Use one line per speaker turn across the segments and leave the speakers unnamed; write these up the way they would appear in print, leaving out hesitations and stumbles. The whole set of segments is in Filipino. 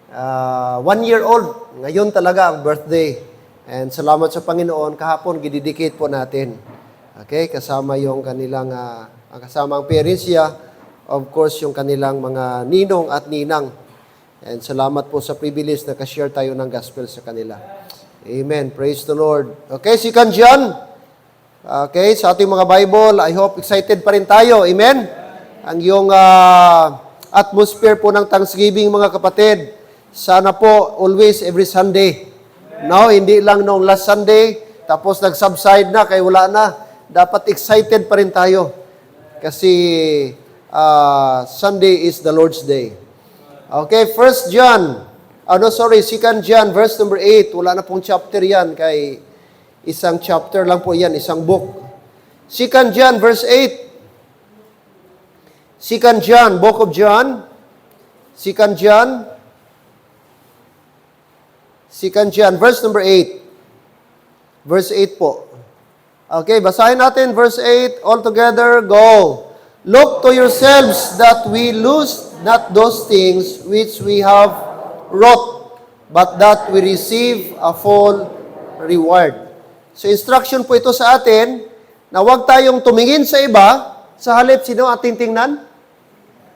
1 year old. Ngayon talaga ang birthday. And salamat sa Panginoon, kahapon gididikit po natin. Okay, kasama yung kanilang, kasama ang parents niya, of course, yung kanilang mga ninong at ninang. And salamat po sa privilege na ka-share tayo ng gospel sa kanila. Amen. Praise the Lord. Okay, 2 John. Okay, sa ating mga Bible, I hope excited pa rin tayo. Amen? Ang yung atmosphere po ng Thanksgiving, mga kapatid, sana po always every Sunday. No, hindi lang nung last Sunday, tapos nag-subside na, kaya wala na. Dapat excited pa rin tayo. Kasi Sunday is the Lord's Day. Okay, 1 John. 2 John, verse number 8. Wala na pong chapter yan, kay isang chapter lang po yan, isang book. 2 John, verse 8. 2 John, book of John. 2 John, verse number 8. Verse 8 po. Okay, basahin natin verse 8. All together, go. Look to yourselves that we lose not those things which we have wrought, but that we receive a full reward. So instruction po ito sa atin na huwag tayong tumingin sa iba, sa halip sino ating tingnan?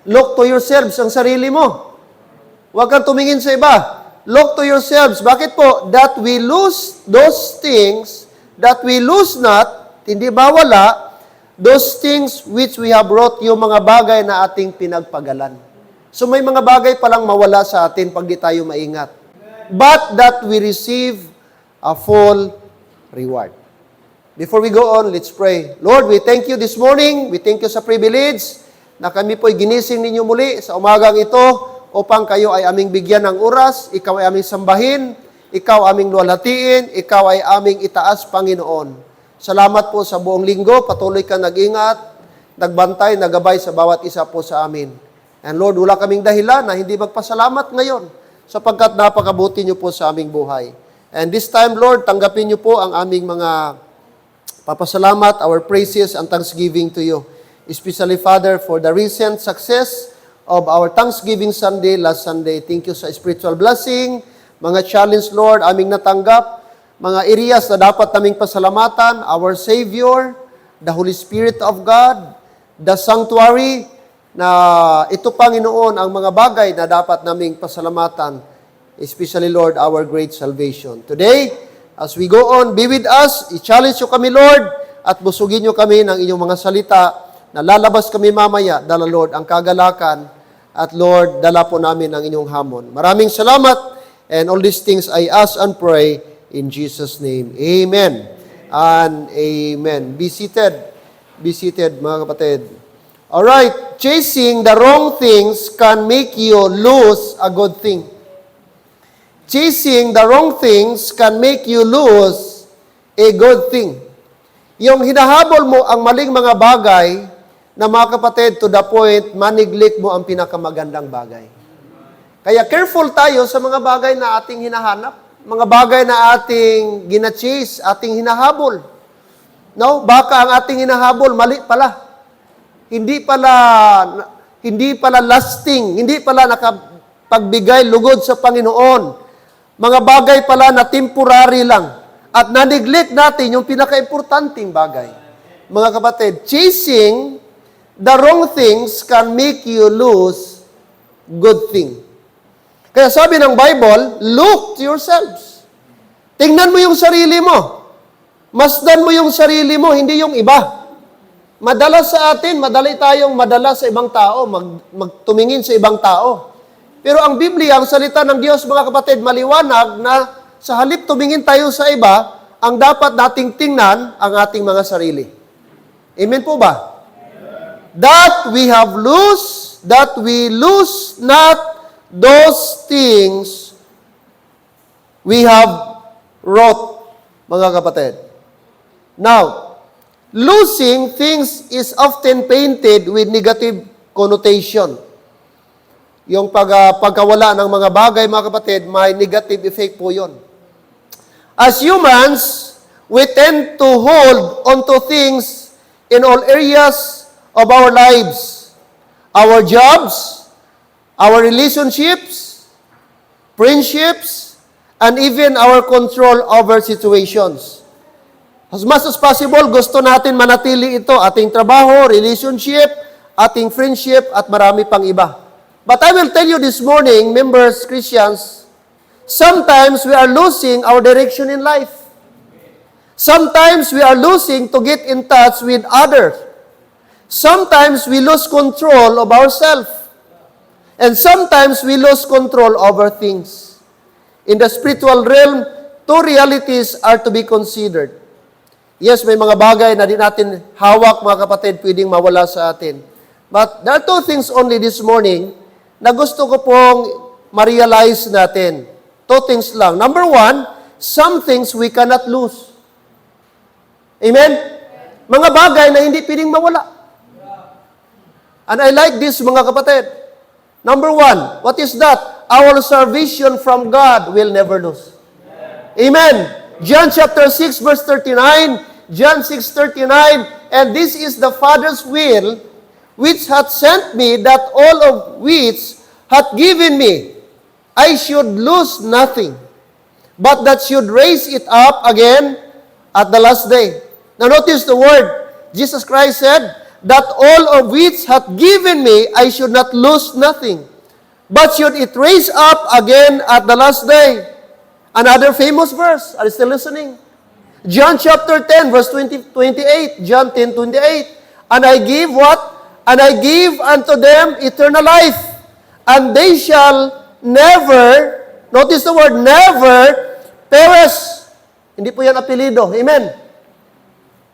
Look to yourselves, ang sarili mo. Huwag kang tumingin sa iba. Look to yourselves. Bakit po? That we lose those things, that we lose not, hindi mawala, those things which we have brought, yung mga bagay na ating pinagpagalan. So may mga bagay palang mawala sa atin pag di tayo maingat. But that we receive a full reward. Before we go on, let's pray. Lord, we thank you this morning. We thank you sa privilege na kami po'y ginising ninyo muli sa umagang ito upang kayo ay aming bigyan ng oras, ikaw ay aming sambahin, ikaw aming luwalhatiin, ikaw ay aming itaas, Panginoon. Salamat po sa buong linggo, patuloy ka nag-ingat, nagbantay, nagabay sa bawat isa po sa amin. And Lord, wala kaming dahilan na hindi magpasalamat ngayon sapagkat napakabuti niyo po sa aming buhay. And this time, Lord, tanggapin niyo po ang aming mga papasalamat, our praises and thanksgiving to you. Especially, Father, for the recent success of our Thanksgiving Sunday, last Sunday. Thank you sa spiritual blessing, mga challenge, Lord, aming natanggap, mga areas na dapat naming pasalamatan, our Savior, the Holy Spirit of God, the sanctuary, na ito, Panginoon, ang mga bagay na dapat naming pasalamatan, especially, Lord, our great salvation. Today, as we go on, be with us, i-challenge nyo kami, Lord, at busugin nyo kami ng inyong mga salita, na lalabas kami mamaya, dala, Lord, ang kagalakan, at Lord, dala po namin ang inyong hamon. Maraming salamat, and all these things I ask and pray in Jesus' name. Amen and amen. Be seated, mga kapatid. Alright, chasing the wrong things can make you lose a good thing. Chasing the wrong things can make you lose a good thing. Yung hinahabol mo ang maling mga bagay, na mga kapatid, to the point, maniglik mo ang pinakamagandang bagay. Kaya careful tayo sa mga bagay na ating hinahanap, mga bagay na ating gina-chase, ating hinahabol. No? Baka ang ating hinahabol, mali pala. Hindi pala lasting, hindi pala nakapagbigay lugod sa Panginoon. Mga bagay pala na temporary lang. At na-neglect natin yung pinaka-importanting bagay. Mga kapatid, chasing the wrong things can make you lose good thing. Kaya sabi ng Bible, look to yourselves. Tingnan mo yung sarili mo. Masdan mo yung sarili mo, hindi yung iba. Madalas sa atin, madali tayong madala sa ibang tao, magtumingin sa ibang tao. Pero ang Biblia, ang salita ng Diyos, mga kapatid, maliwanag na sa halip tumingin tayo sa iba, ang dapat nating tingnan ang ating mga sarili. Amen po ba? That we lose not those things we have wrought, mga kapatid. Now, losing things is often painted with negative connotation. Yung pagkawala ng mga bagay, mga kapatid, may negative effect po yun. As humans, we tend to hold onto things in all areas of our lives. Our jobs, our relationships, friendships, and even our control over situations. As much as possible, gusto natin manatili ito, ating trabaho, relationship, ating friendship, at marami pang iba. But I will tell you this morning, members, Christians, sometimes we are losing our direction in life. Sometimes we are losing to get in touch with others. Sometimes we lose control of ourselves. And sometimes we lose control over things. In the spiritual realm, two realities are to be considered. Yes, may mga bagay na di natin hawak, mga kapatid, pwedeng mawala sa atin. But there are two things only this morning na gusto ko pong ma-realize natin. Two things lang. Number one, some things we cannot lose. Amen? Mga bagay na hindi pwedeng mawala. And I like this, mga kapatid. Number one, what is that? Our salvation from God will never lose. Amen. John chapter 6, verse 39, John 6:39, and this is the Father's will, which hath sent me, that all of which hath given me, I should lose nothing, but that should raise it up again at the last day. Now notice the word. Jesus Christ said, that all of which hath given me, I should not lose nothing, but should it raise up again at the last day. Another famous verse. Are you still listening? John chapter 10, verse 28. John 10:28. And I give what? And I give unto them eternal life, and they shall never, notice the word, never perish. Hindi po yan apelido. Amen.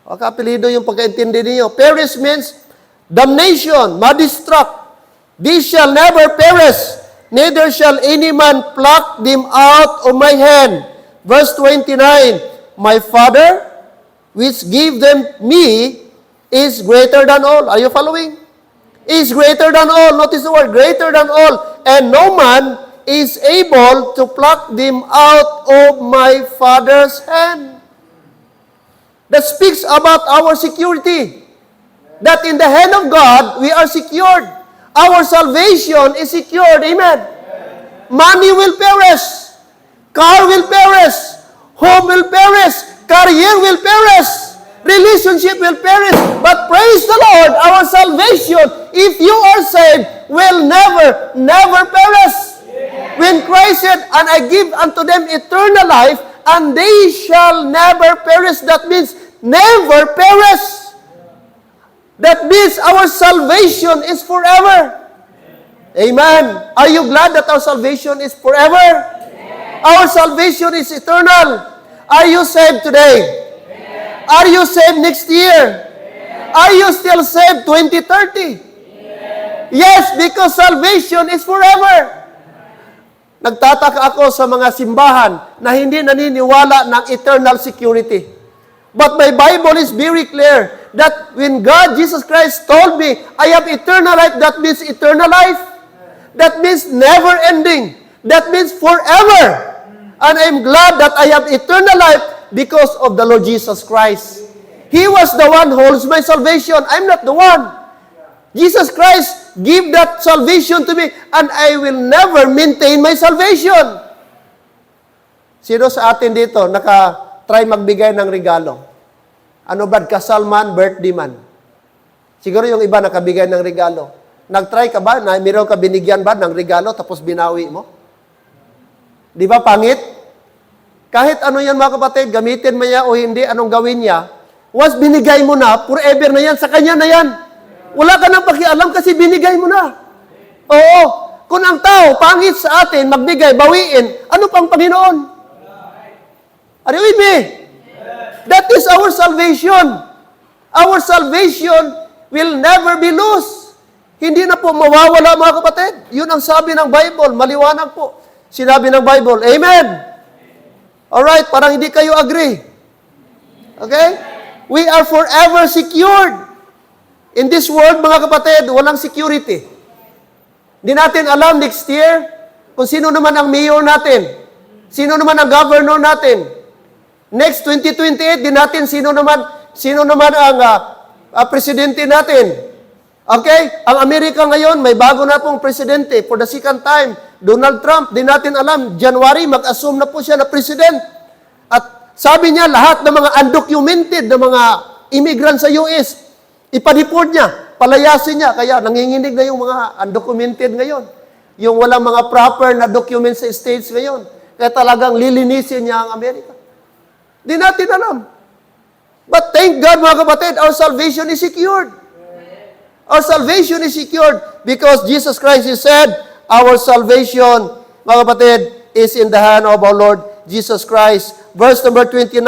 Baka apelido yung pagkaintindi niyo. Perish means damnation, ma-destruct. These shall never perish, neither shall any man pluck them out of my hand. Verse 29, my Father, which gave them me, is greater than all. Are you following? Is greater than all. Notice the word, greater than all. And no man is able to pluck them out of my Father's hand. That speaks about our security. That in the hand of God, we are secured. Our salvation is secured. Amen. Money will perish. Car will perish. Home will perish. Career will perish. Relationship will perish. But praise the Lord, our salvation, if you are saved, will never perish. When Christ said, and I give unto them eternal life, and they shall never perish. That means never perish. That means our salvation is forever. Amen. Are you glad that our salvation is forever? Our salvation is eternal. Are you saved today? Are you saved next year? Are you still saved 2030? Yes, because salvation is forever. Nagtataka ako sa mga simbahan na hindi naniniwala ng eternal security. But my Bible is very clear that when God, Jesus Christ, told me, I have eternal life, that means eternal life. That means never ending. That means forever. And I'm glad that I have eternal life because of the Lord Jesus Christ. He was the one who holds my salvation. I'm not the one. Jesus Christ gave that salvation to me, and I will never maintain my salvation. Sino sa atin dito naka-try magbigay ng regalo? Ano ba? Kasal man, birthday man. Siguro yung iba nakabigay ng regalo. Nag-try ka ba? Mayroon ka binigyan ba ng regalo tapos binawi mo? Di ba pangit? Kahit ano yan mga kapatid, gamitin mo niya o hindi, anong gawin niya, once binigay mo na, forever na yan, sa kanya na yan. Wala ka nang pakialam kasi binigay mo na. Oo. Kung ang tao, pangit sa atin, magbigay, bawiin, ano pang Panginoon? Are you with me? That is our salvation. Our salvation will never be lost. Hindi na po mawawala mga kapatid. Yun ang sabi ng Bible, maliwanag po. Sinabi ng Bible, Amen. Alright, parang hindi kayo agree. Okay? We are forever secured. In this world, mga kapatid, walang security. Hindi natin alam next year kung sino naman ang mayor natin. Sino naman ang governor natin. Next 2028, di natin sino naman ang presidente natin. Okay? Ang Amerika ngayon, may bago na pong presidente for the second time. Donald Trump, di natin alam, January, mag-assume na po siya na president. At sabi niya, lahat ng mga undocumented na mga immigrant sa US, ipa-deport niya, palayasin niya. Kaya nanginginig na yung mga undocumented ngayon. Yung walang mga proper na documents sa States ngayon. Kaya talagang lilinisin niya ang Amerika. Di natin alam. But thank God, mga kapatid, our salvation is secured. Our salvation is secured because Jesus Christ is said, our salvation, mga kapatid, is in the hand of our Lord Jesus Christ. Verse number 29,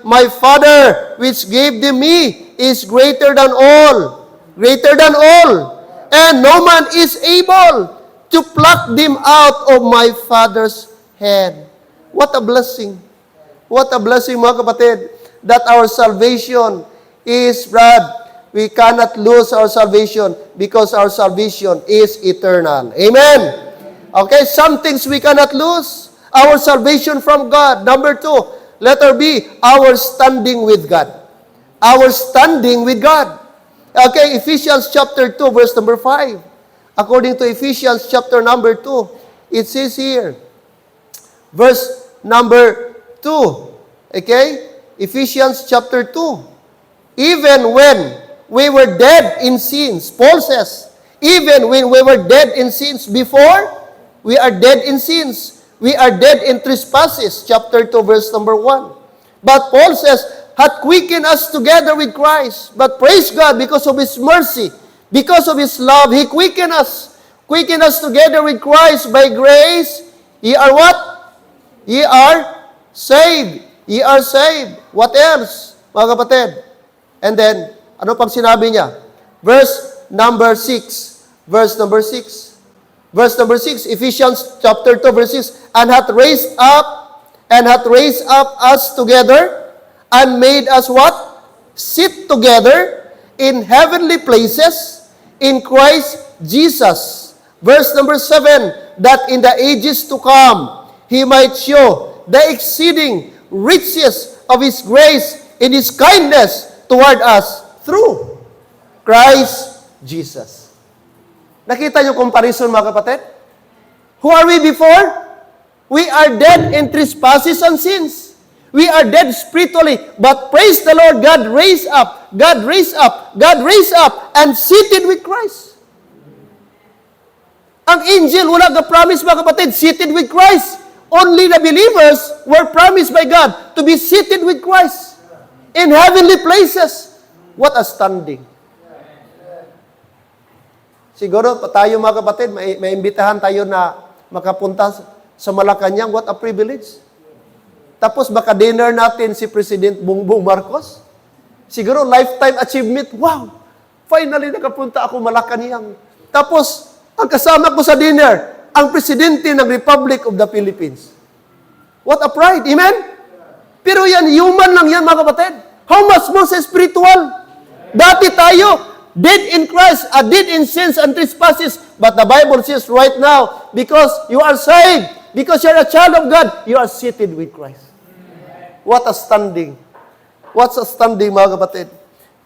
my Father, which gave them me, is greater than all. Greater than all. And no man is able to pluck them out of my Father's hand. What a blessing. What a blessing, mga kapatid, that our salvation is, Brad, we cannot lose our salvation because our salvation is eternal. Amen? Okay, some things we cannot lose. Our salvation from God. Number 2, letter B, our standing with God. Our standing with God. Okay, Ephesians chapter 2, verse number 5. According to Ephesians chapter number 2, it says here, verse number 2. Okay? Ephesians chapter 2. Even when we were dead in sins, Paul says, even when we were dead in sins before, we are dead in sins. We are dead in trespasses, chapter 2, verse number 1. But Paul says, hath quickened us together with Christ. But praise God, because of His mercy, because of His love, He quickened us. Quickened us together with Christ by grace. Ye are what? Ye are saved. Ye are saved. What else, mga kapatid? And then, ano pang sinabi niya? Verse number 6. Verse number 6. Verse number 6, Ephesians chapter 2, verse 6. And hath raised up us together, and made us what? Sit together in heavenly places in Christ Jesus. Verse number 7, that in the ages to come, He might show the exceeding riches of His grace in His kindness toward us through Christ Jesus. Nakita niyo comparison, mga kapatid? Who are we before? We are dead in trespasses and sins. We are dead spiritually. But praise the Lord, God raised up, God raised up, God raised up, and seated with Christ. Ang angel, wala ka promise, mga kapatid, seated with Christ. Only the believers were promised by God to be seated with Christ in heavenly places. What a standing. Siguro tayo, mga kapatid, may imbitahan tayo na makapunta sa Malacanang. What a privilege. Tapos baka dinner natin si President Bongbong Marcos. Siguro lifetime achievement. Wow! Finally nakapunta ako Malacanang. Tapos, ang kasama ko sa dinner, ang Presidente ng Republic of the Philippines. What a pride. Amen? Pero yan, human lang yan, mga kapatid. How much more sa spiritual? Dati tayo, dead in Christ, dead in sins and trespasses. But the Bible says right now, because you are saved, because you are a child of God, you are seated with Christ. What a standing. What's a standing, mga kapatid?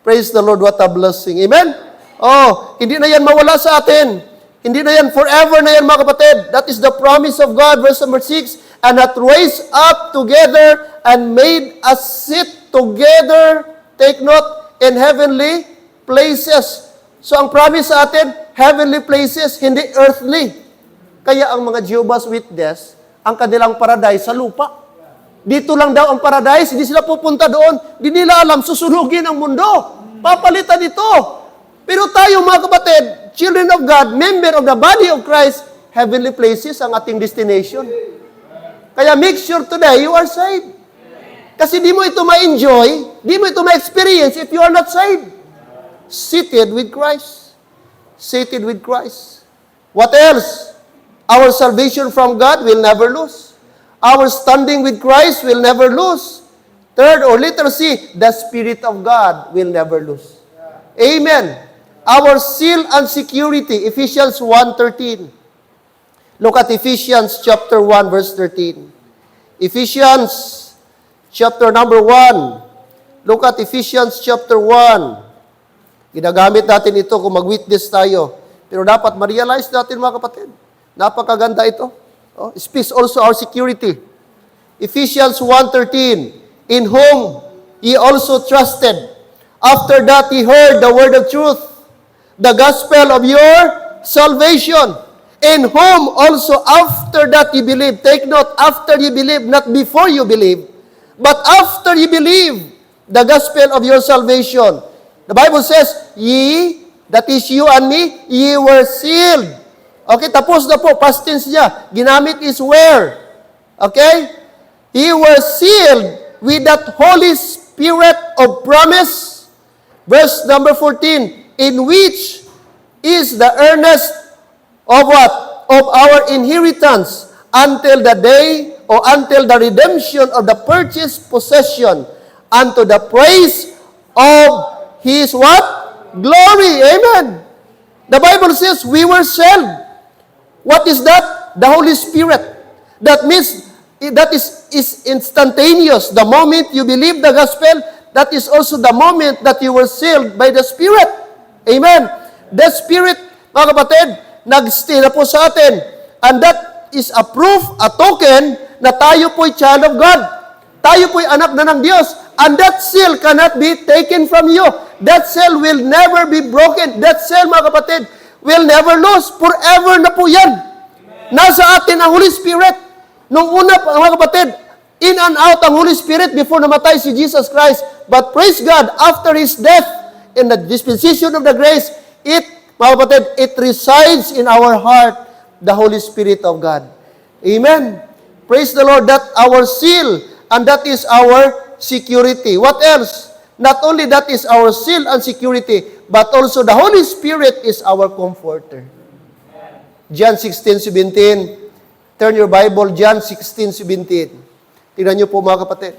Praise the Lord, what a blessing. Amen? Oh, hindi na yan mawala sa atin. Hindi na yan forever na yan, mga kapatid. That is the promise of God. Verse number 6, and hath raised up together and made us sit together, take note, in heavenly places. So ang promise sa atin, heavenly places, hindi earthly. Kaya ang mga Jehovah's Witness, ang kanilang paradise sa lupa. Dito lang daw ang paradise, hindi sila pupunta doon. Hindi nila alam, susunugin ang mundo. Papalitan ito. Pero tayo, mga kapatid, children of God, member of the body of Christ, heavenly places ang ating destination. Kaya make sure today you are saved. Kasi di mo ito ma-enjoy, di mo ito ma-experience if you are not saved. Seated with Christ. Seated with Christ. What else? Our salvation from God will never lose. Our standing with Christ will never lose. Third, or letter C, the Spirit of God will never lose. Amen. Our seal and security, Ephesians 1:13. Look at Ephesians chapter 1, verse 13. Ephesians chapter number 1. Look at Ephesians chapter 1. Ginagamit natin ito kung mag-witness tayo. Pero dapat ma-realize natin, mga kapatid, Napakaganda ito. Oh, speaks also our security. Ephesians 1:13, in whom ye also trusted. After that ye heard the word of truth, the gospel of your salvation, in whom also after that ye believe. Take note, after ye believe, not before you believe, but after ye believe the gospel of your salvation. The Bible says, ye, that is you and me, ye were sealed. Okay, tapos na po, past tense niya. Ginamit is were. Okay? Ye were sealed with that Holy Spirit of promise. Verse number 14, in which is the earnest of what? Of our inheritance until the day or until the redemption of the purchased possession unto the praise of His what? Glory. Amen. The Bible says we were sealed. What is that? The Holy Spirit. That means, that is instantaneous. The moment you believe the gospel, that is also the moment that you were sealed by the Spirit. Amen. The Spirit, mga kapatid, nag-stay na po sa atin. And that is a proof, a token, na tayo po'y child of God. Tayo po'y anak na ng Diyos. And that seal cannot be taken from you. That seal will never be broken. That seal, mga kapatid, will never lose. Forever na po yan. Amen. Nasa atin ang Holy Spirit. Nung una, mga kapatid, in and out ang Holy Spirit before namatay si Jesus Christ. But praise God, after His death, in the dispensation of the grace, mga kapatid, it resides in our heart, the Holy Spirit of God. Amen. Praise the Lord, that our seal, and that is our security. What else? Not only that is our seal and security, but also the Holy Spirit is our comforter. John 16:17. Turn your Bible, John 16:17. Tingnan niyo po mga kapatid.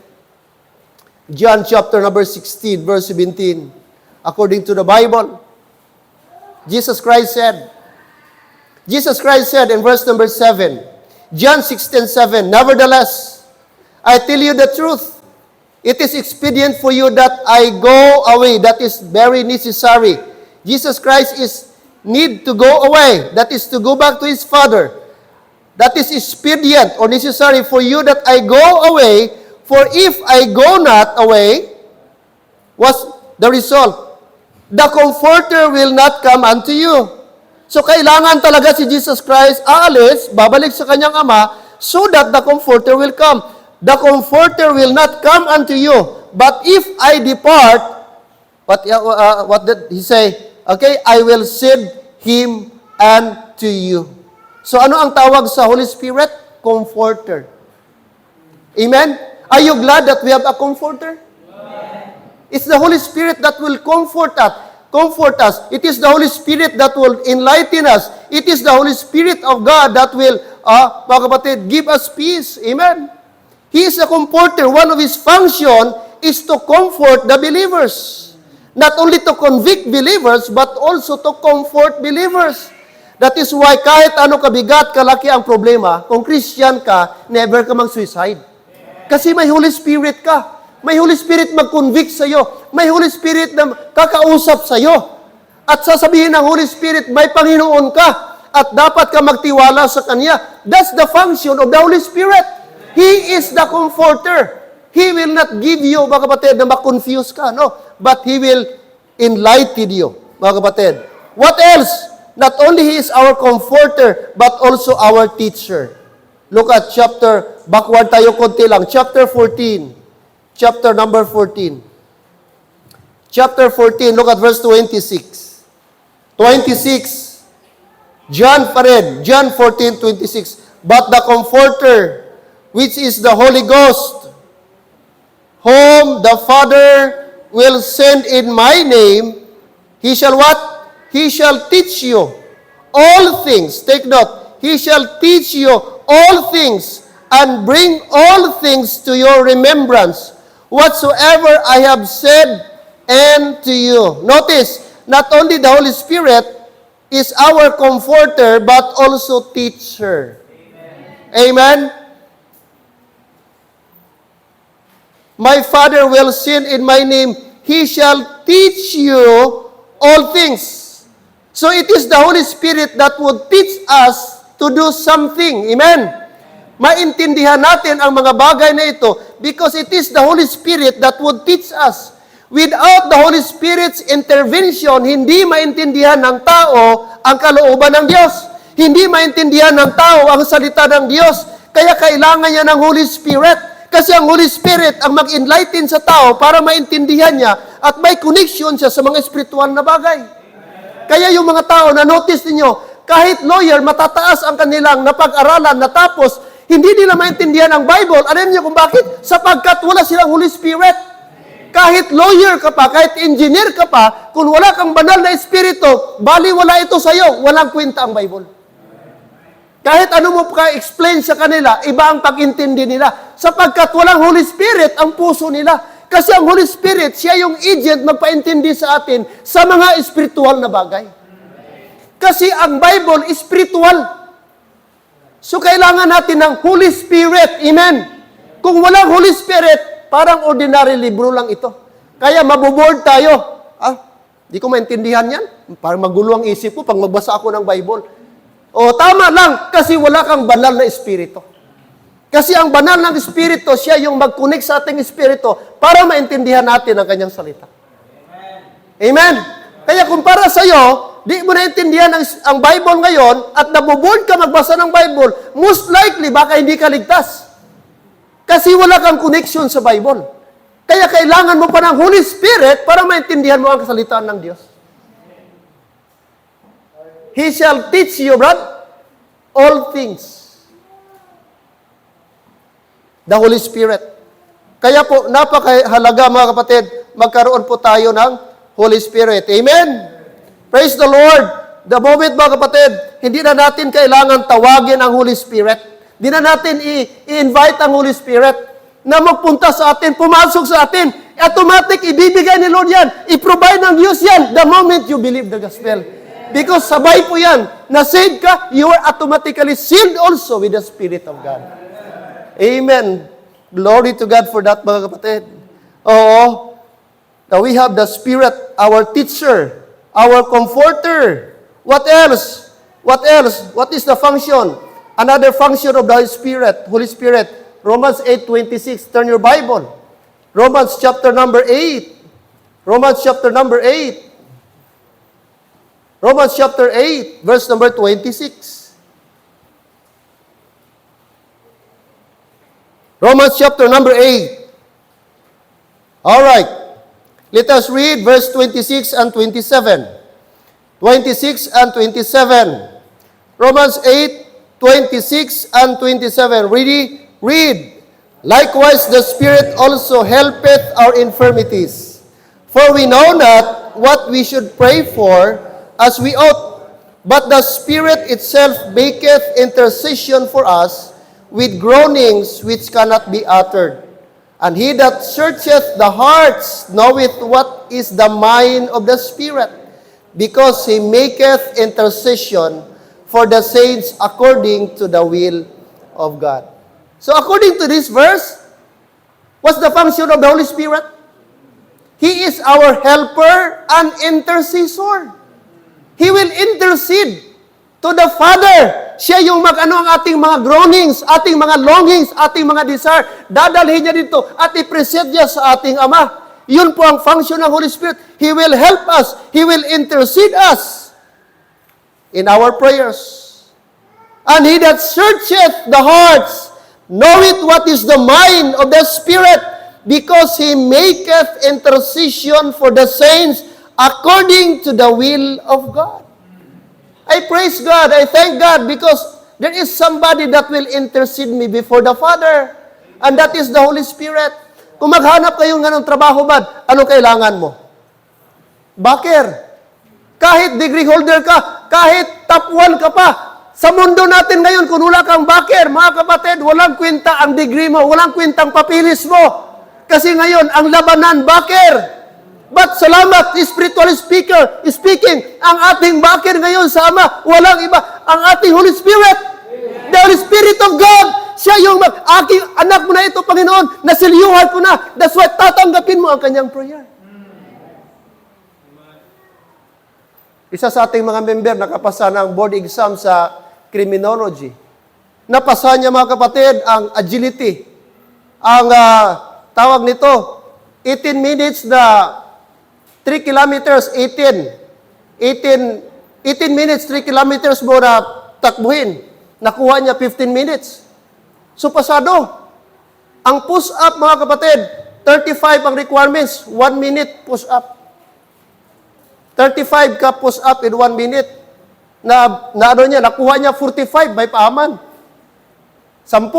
John chapter number 16, verse 17. According to the Bible, Jesus Christ said in verse number 7, John 16:7, nevertheless, I tell you the truth, it is expedient for you that I go away. That is very necessary. Jesus Christ need to go away. That is to go back to His Father. That is expedient or necessary for you that I go away. For if I go not away, what's the result? The Comforter will not come unto you. So kailangan talaga si Jesus Christ aalis, babalik sa kanyang Ama, so that the Comforter will come. The Comforter will not come unto you. But if I depart, what did He say? Okay, I will send Him unto you. So ano ang tawag sa Holy Spirit? Comforter. Amen? Are you glad that we have a Comforter? Amen. It's the Holy Spirit that will comfort us. It is the Holy Spirit that will enlighten us. It is the Holy Spirit of God that will, mga kapatid, give us peace. Amen? He is a comforter. One of His function is to comfort the believers. Not only to convict believers, but also to comfort believers. That is why kahit ano kabigat, kalaki ang problema, kung Christian ka, never ka mag-suicide. Kasi may Holy Spirit ka. May Holy Spirit mag-convict sa'yo. May Holy Spirit na kakausap sa'yo. At sasabihin ng Holy Spirit, may Panginoon ka. At dapat ka magtiwala sa Kanya. That's the function of the Holy Spirit. He is the comforter. He will not give you, mga kapatid, na ma-confuse ka. No. But He will enlighten you, mga kapatid. What else? Not only He is our comforter, but also our teacher. Look at backward tayo konti lang. Chapter 14. Chapter number 14. Chapter 14, look at verse 26. 26. John 14:26. But the Comforter, which is the Holy Ghost, whom the Father will send in my name, He shall what? He shall teach you all things. Take note. He shall teach you all things and bring all things to your remembrance, whatsoever I have said unto you. Notice, not only the Holy Spirit is our comforter, but also teacher. Amen? My Father will send in my name. He shall teach you all things. So it is the Holy Spirit that would teach us to do something. Amen? Maintindihan natin ang mga bagay na ito because it is the Holy Spirit that would teach us. Without the Holy Spirit's intervention, hindi maintindihan ng tao ang kalooban ng Diyos. Hindi maintindihan ng tao ang salita ng Diyos. Kaya kailangan niya ng Holy Spirit. Kasi ang Holy Spirit ang mag-enlighten sa tao para maintindihan niya at may connection siya sa mga espiritual na bagay. Kaya yung mga tao na notice niyo, kahit lawyer, matataas ang kanilang napag-aralan natapos, hindi nila maintindihan ang Bible. Alam niyo kung bakit? Sapagkat wala silang Holy Spirit. Kahit lawyer ka pa, kahit engineer ka pa, kung wala kang banal na espiritu, bali wala ito sa iyo, walang kwenta ang Bible. Kahit ano mo pa explain sa kanila, iba ang pag-intindi nila. Sapagkat walang Holy Spirit ang puso nila. Kasi ang Holy Spirit, siya yung agent magpaintindi sa atin sa mga espiritual na bagay. Kasi ang Bible, espiritual. So kailangan natin ng Holy Spirit. Amen. Kung walang Holy Spirit, parang ordinary libro lang ito. Kaya maboboard tayo. Di ko maintindihan yan. Parang magulo ang isip ko pag magbasa ako ng Bible. O, tama lang, kasi wala kang banal na espiritu. Kasi ang banal ng espiritu, siya yung mag-connect sa ating espiritu para maintindihan natin ang kanyang salita. Amen? Kaya kung para sa iyo, di mo naintindihan ang Bible ngayon at naboboard ka magbasa ng Bible, most likely, baka hindi ka ligtas. Kasi wala kang connection sa Bible. Kaya kailangan mo pa ng Holy Spirit para maintindihan mo ang kasalitaan ng Diyos. He shall teach you, all things. The Holy Spirit. Kaya po, napakahalaga mga kapatid, magkaroon po tayo ng Holy Spirit. Amen? Praise the Lord. The moment mga kapatid, hindi na natin kailangan tawagin ang Holy Spirit. Di na natin i-invite ang Holy Spirit na magpunta sa atin, pumasok sa atin. Automatic, ibibigay ni Lord yan. I-provide ng Diyos yan the moment you believe the gospel. Because sabay po yan, na saved ka, you are automatically sealed also with the Spirit of God. Amen. Glory to God for that, mga kapatid. Oo. Now we have the Spirit, our teacher, our comforter. What else? What else? What is the function? Another function of the Holy Spirit, Romans 8:26. Turn your Bible. Romans chapter number 8. Romans chapter number 8. Romans chapter 8, verse number 26. Romans chapter number 8. All right. Let us read verse 26 and 27. 26 and 27. Romans 8, 26 and 27. Read. Likewise, the Spirit also helpeth our infirmities. For we know not what we should pray for as we ought, but the Spirit itself maketh intercession for us with groanings which cannot be uttered. And he that searcheth the hearts knoweth what is the mind of the Spirit, because he maketh intercession for the saints according to the will of God. So according to this verse, what's the function of the Holy Spirit? He is our helper and intercessor. He will intercede to the Father. Siya yung ang ating mga groanings, ating mga longings, ating mga desire. Dadalhin niya dito at i-present niya sa ating Ama. Yun po ang function ng Holy Spirit. He will help us. He will intercede us in our prayers. And he that searcheth the hearts knoweth what is the mind of the Spirit, because he maketh intercession for the saints according to the will of God. I praise God. I thank God because there is somebody that will intercede me before the Father, and that is the Holy Spirit. Kung maghanap kayong ganong trabaho ba, ano kailangan mo? Baker. Kahit degree holder ka, kahit top 1 ka pa, sa mundo natin ngayon, kung wala kang baker, mga kapatid, walang kwenta ang degree mo, walang kwentang papilis mo. Kasi ngayon, ang labanan, baker. But salamat, spiritual speaking, ang ating baker ngayon sa Ama, walang iba, ang ating Holy Spirit. The Holy Spirit of God. Siya yung aking anak mo na ito, Panginoon, nasilyuhan ko na. That's why tatanggapin mo ang kanyang prayer. Isa sa ating mga member nakapasa ng board exam sa criminology. Napasa niya mga kapatid ang agility. Ang tawag nito, 18 minutes na 3 kilometers, 18 minutes, 3 kilometers mo na takbuhin. Nakuha niya 15 minutes. So pasado. Ang push-up mga kapatid, 35 ang requirements, 1 minute push-up. 35 ka push-up in 1 minute. Nakuha niya 45 by paaman. 10.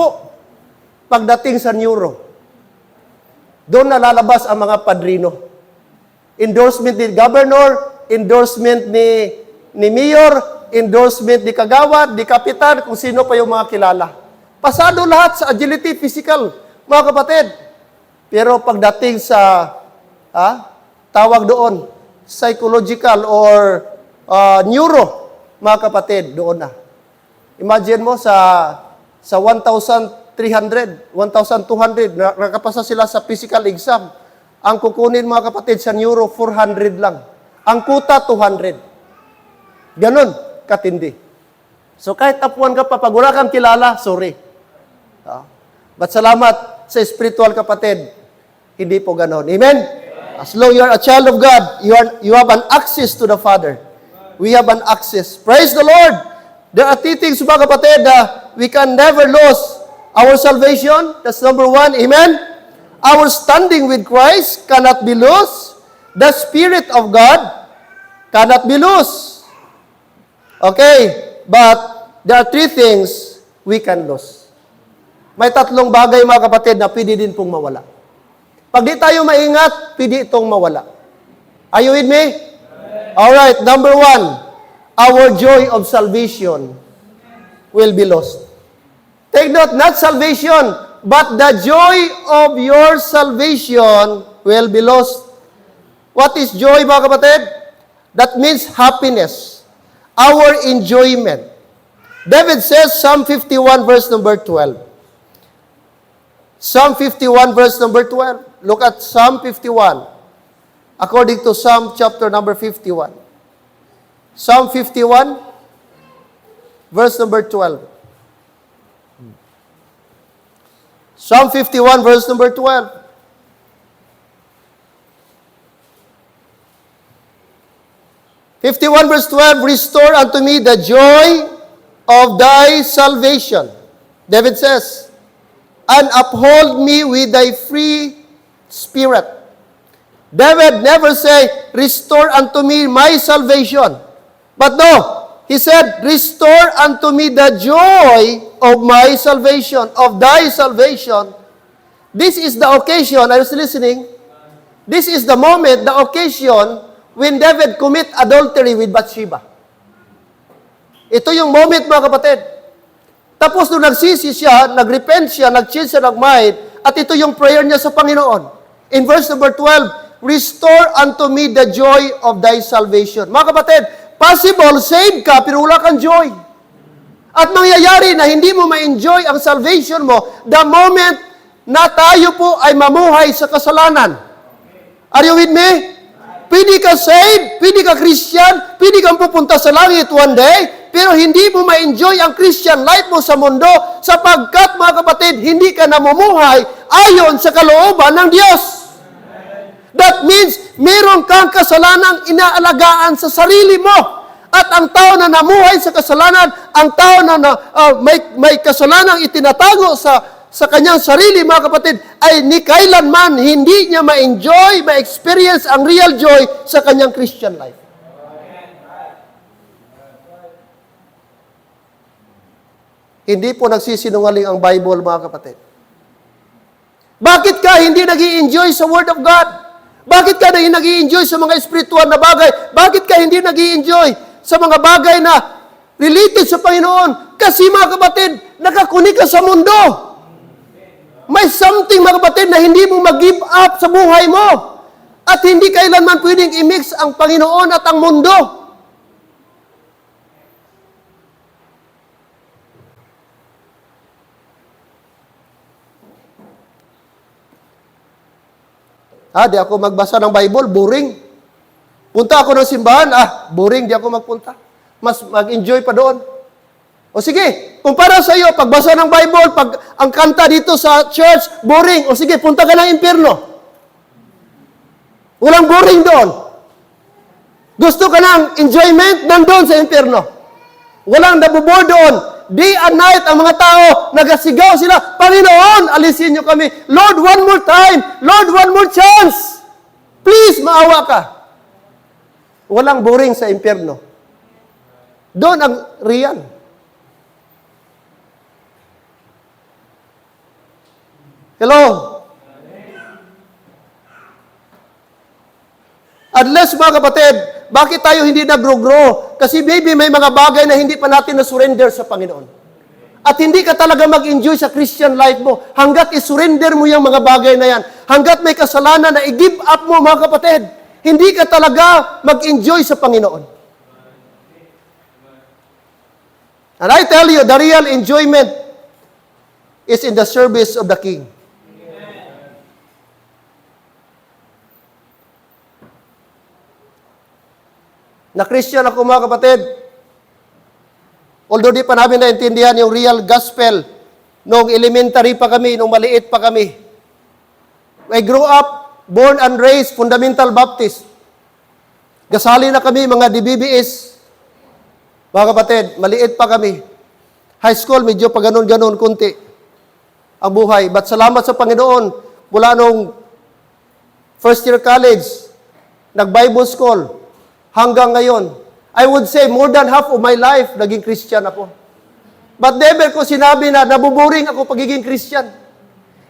Pagdating sa neuro. Doon na lalabas ang mga padrino. Endorsement ni governor, endorsement ni mayor, endorsement ni kagawad, ni kapitan, kung sino pa yung mga kilala. Pasado lahat sa agility, physical, mga kapatid. Pero pagdating sa, tawag doon, psychological or neuro, mga kapatid, doon na. Imagine mo sa 1,300, 1,200, nakapasa sila sa physical exam. Ang kukunin mga kapatid sa neuro, 400 lang. Ang kuta, 200. Ganon, katindi. So kahit tapuan ka pa, pag wala kang kilala, sorry. But salamat sa spiritual kapatid, hindi po ganon. Amen? As long you are a child of God, you have an access to the Father. We have an access. Praise the Lord! There are teachings, mga kapatid, we can never lose our salvation. That's number 1. Amen? Our standing with Christ cannot be lost. The Spirit of God cannot be lost. Okay? But there are 3 things we can lose. May 3 bagay, mga kapatid, na pwede din pong mawala. Pag di tayo maingat, pwede itong mawala. Are you with me? Alright, number 1, our joy of salvation will be lost. Take note, not salvation, but the joy of your salvation will be lost. What is joy, mga kapatid? That means happiness. Our enjoyment. David says, Psalm 51, verse number 12. Psalm 51, verse number 12. Look at Psalm 51. According to Psalm chapter number 51. Psalm 51, verse number 12. Psalm 51, verse number 12. Verse 12, restore unto me the joy of thy salvation. David says, and uphold me with thy free spirit. David never say, restore unto me my salvation. But no, he said, restore unto me the joy of my salvation, of thy salvation. This is the occasion, I was listening, this is the moment, the occasion, when David commit adultery with Bathsheba. Ito yung moment, mga kapatid. Tapos nung nagsisi siya, nagrepent siya, nag-change siya ng mind, at ito yung prayer niya sa Panginoon. In verse number 12, restore unto me the joy of thy salvation. Mga kapatid, possible, saved ka, pero wala kang joy. At mangyayari na hindi mo ma-enjoy ang salvation mo the moment na tayo po ay mamuhay sa kasalanan. Are you with me? Pwede ka saved, pwede ka Christian, pwede kang pupunta sa langit one day, pero hindi mo ma-enjoy ang Christian life mo sa mundo sapagkat, mga kapatid, hindi ka namumuhay ayon sa kalooban ng Diyos. That means, meron kang kasalanang inaalagaan sa sarili mo. At ang tao na namuhay sa kasalanan, ang tao na may kasalanang itinatago sa kanyang sarili, mga kapatid, ay ni kailanman hindi niya ma-enjoy, ma-experience ang real joy sa kanyang Christian life. Hindi po nagsisinungaling ang Bible, mga kapatid. Bakit ka hindi nag-i-enjoy sa Word of God? Bakit ka nag-i-enjoy sa mga spiritual na bagay? Bakit ka hindi nag-i-enjoy sa mga bagay na related sa Panginoon? Kasi, mga kapatid, nakakunik ka sa mundo. May something, mga kapatid, na hindi mo mag-give up sa buhay mo. At hindi kailanman pwedeng i-mix ang Panginoon at ang mundo. Di ako magbasa ng Bible, boring. Punta ako ng simbahan, boring, di ako magpunta. Mas mag-enjoy pa doon. O sige, kung para sa iyo, pagbasa ng Bible, pag ang kanta dito sa church, boring. O sige, punta ka ng impyerno. Walang boring doon. Gusto ka ng enjoyment, nandun sa impyerno. Walang nabubor doon. Day and night, ang mga tao, nagasigaw sila, Panginoon, alisin niyo kami. Lord, one more time. Lord, one more chance. Please, maawa ka. Walang boring sa impyerno. Doon ang real. Hello? Unless, mga kapatid, bakit tayo hindi nag-grow? Kasi maybe may mga bagay na hindi pa natin na-surrender sa Panginoon. At hindi ka talaga mag-enjoy sa Christian life mo hanggat i-surrender mo yung mga bagay na yan. Hanggat may kasalanan na i-give up mo, mga kapatid. Hindi ka talaga mag-enjoy sa Panginoon. And I tell you, the real enjoyment is in the service of the King. Na Christian ako, mga kapatid. Although di pa namin naintindihan yung real gospel nung elementary pa kami, nung maliit pa kami. I grew up, born and raised, fundamental Baptist. Gasali na kami, mga DBBS. Mga kapatid, maliit pa kami. High school, medyo pa ganun-ganun, kunti ang buhay. But salamat sa Panginoon, mula nung first year college, nag-Bible school, hanggang ngayon, I would say more than half of my life, naging Christian ako. But never ko sinabi na nabuboring ako pagiging Christian.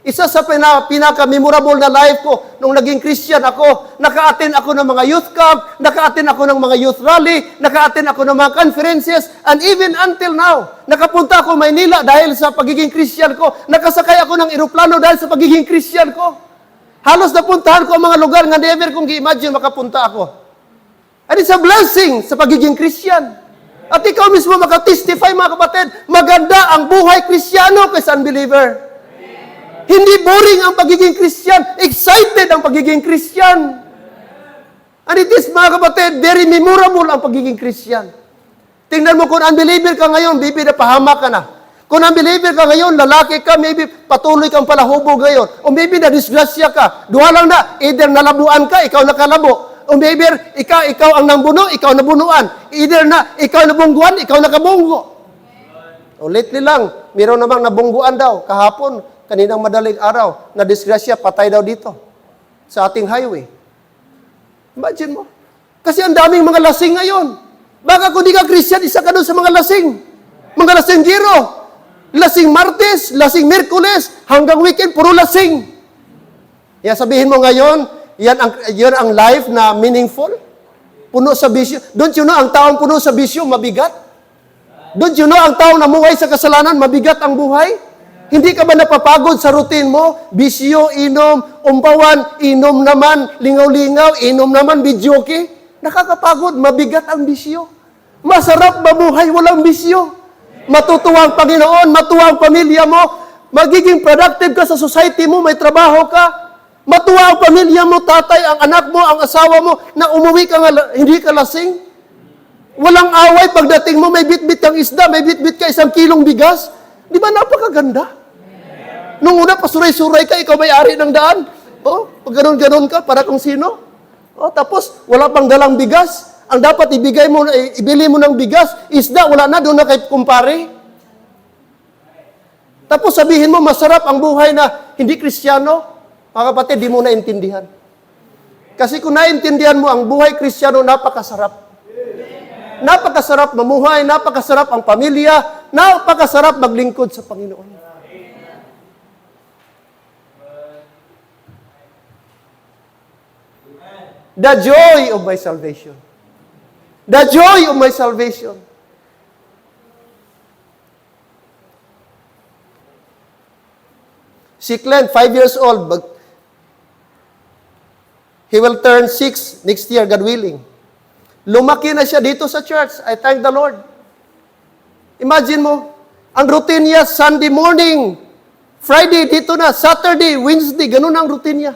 Isa sa pinaka-memorable na life ko, nung naging Christian ako, naka-attend ako ng mga youth camp, naka-attend ako ng mga youth rally, naka-attend ako ng mga conferences, and even until now, nakapunta ako Maynila dahil sa pagiging Christian ko, nakasakay ako ng eroplano dahil sa pagiging Christian ko. Halos napuntahan ko ang mga lugar nga never kong i-imagine makapunta ako. And it's a blessing sa pagiging Christian. At ikaw mismo makatestify, mga kapatid, maganda ang buhay Kristiyano kaysa unbeliever. Hindi boring ang pagiging Christian. Excited ang pagiging Christian. And it is, mga kapatid, very memorable ang pagiging Christian. Tingnan mo, kung unbeliever ka ngayon, maybe napahamak ka na. Kung unbeliever ka ngayon, lalaki ka, maybe patuloy kang palahubog ngayon. O maybe na-disgrasya ka. Duha lang na, either nalabuan ka, ikaw nakalabo. O maybe, ikaw ang nambuno, ikaw nabunuan. Either na, ikaw nabungguan, ikaw nakabunggo. O lately lang, mayroon namang nabungguan daw. Kahapon, kaninang madaling araw, na disgrasya, patay daw dito. Sa ating highway. Imagine mo. Kasi ang daming mga lasing ngayon. Baka kung di ka Christian, isa ka doon sa mga lasing. Mga lasinggero. Lasing Martes, lasing Merkules, hanggang weekend, puro lasing. Kaya sabihin mo ngayon, yan ang life na meaningful. Puno sa bisyo. Don't you know, ang taong puno sa bisyo, mabigat? Don't you know, ang taong namuhay sa kasalanan, mabigat ang buhay? Hindi ka ba napapagod sa routine mo? Bisyo, inom, umpawan, inom naman, lingaw-lingaw, inom naman, bidyoke. Nakakapagod, mabigat ang bisyo. Masarap mabuhay, walang bisyo. Matutuwa ang Panginoon, matuwa ang pamilya mo, magiging productive ka sa society mo, may trabaho ka. Matuwa ang pamilya mo, tatay, ang anak mo, ang asawa mo, na umuwi ka nga, hindi ka lasing. Walang away, pagdating mo, may bit-bit kang isda, may bit-bit ka 1 kilong bigas. Di ba napakaganda? Nung una, pasuray-suray ka, ikaw may-ari ng daan. Pag ganun-ganun ka, para kung sino. Tapos, wala pang dalang bigas. Ang dapat ibigay mo, ibili mo ng bigas, isda, wala na, doon na kay kumpare. Tapos sabihin mo, masarap ang buhay na hindi Kristiyano. Mga kapatid, di mo naintindihan. Kasi kung naintindihan mo, ang buhay Kristiyano, napakasarap. Napakasarap mamuhay, napakasarap ang pamilya, napakasarap maglingkod sa Panginoon. The joy of my salvation. The joy of my salvation. Si Glenn, 5 years old, he will turn 6 next year, God willing. Lumaki na siya dito sa church. I thank the Lord. Imagine mo, ang routine niya, Sunday morning, Friday dito na, Saturday, Wednesday, ganun ang routine niya.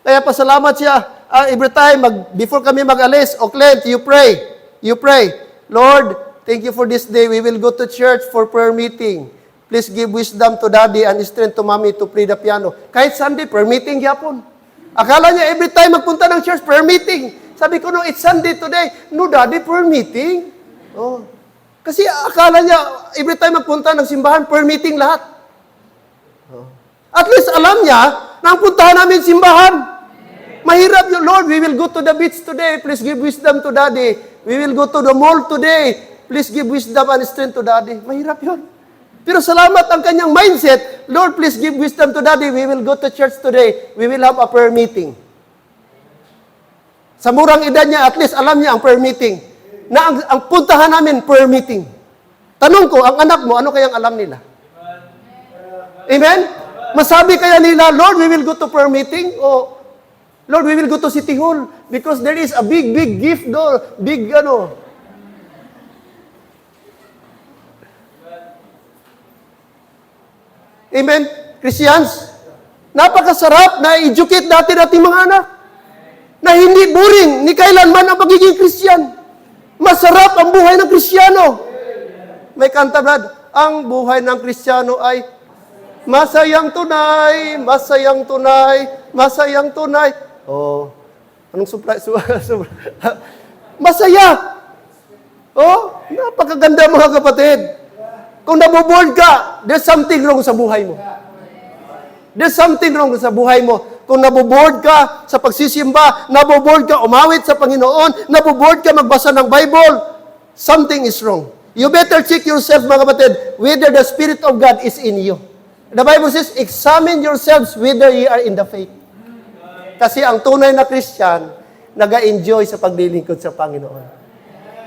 Kaya pasalamat siya. Every time, before kami mag-alis, Clint, you pray. Lord, thank you for this day. We will go to church for prayer meeting. Please give wisdom to Daddy and strength to Mommy to play the piano. Kahit Sunday, prayer meeting yapon. Akala niya every time magpunta ng church, prayer meeting. Sabi ko, no, it's Sunday today. No, Daddy, prayer meeting. Oh. Kasi akala niya, every time magpunta ng simbahan, prayer meeting lahat. Oh. At least alam niya na ang puntahan namin simbahan. Mahirap yun, Lord, we will go to the beach today. Please give wisdom to Daddy. We will go to the mall today. Please give wisdom and strength to Daddy. Mahirap yun. Pero salamat ang kanyang mindset, Lord, please give wisdom to Daddy. We will go to church today. We will have a prayer meeting. Sa murang edad niya, at least alam niya ang prayer meeting. Na ang puntahan namin, prayer meeting. Tanong ko, ang anak mo, ano kayang alam nila? Amen? Masabi kaya nila, Lord, we will go to prayer meeting? O, Lord, we will go to City Hall because there is a big gift door. Big, Amen? Christians, napakasarap na educate natin ating mga anak. Na hindi boring ni kailanman ang pagiging Christian. Masarap ang buhay ng Kristiyano. May kanta, Brad, ang buhay ng Kristiyano ay masayang tunay, masayang tunay, masayang tunay. Oh, anong supply? Masaya. Oh, napakaganda mga kapatid. Kung naboboard ka, there's something wrong sa buhay mo. There's something wrong sa buhay mo. Kung naboboard ka sa pagsisimba, naboboard ka umawit sa Panginoon, naboboard ka magbasa ng Bible, something is wrong. You better check yourself, mga kapatid, whether the Spirit of God is in you. The Bible says, examine yourselves whether ye are in the faith. Kasi ang tunay na Christian, nag-enjoy sa paglilingkod sa Panginoon.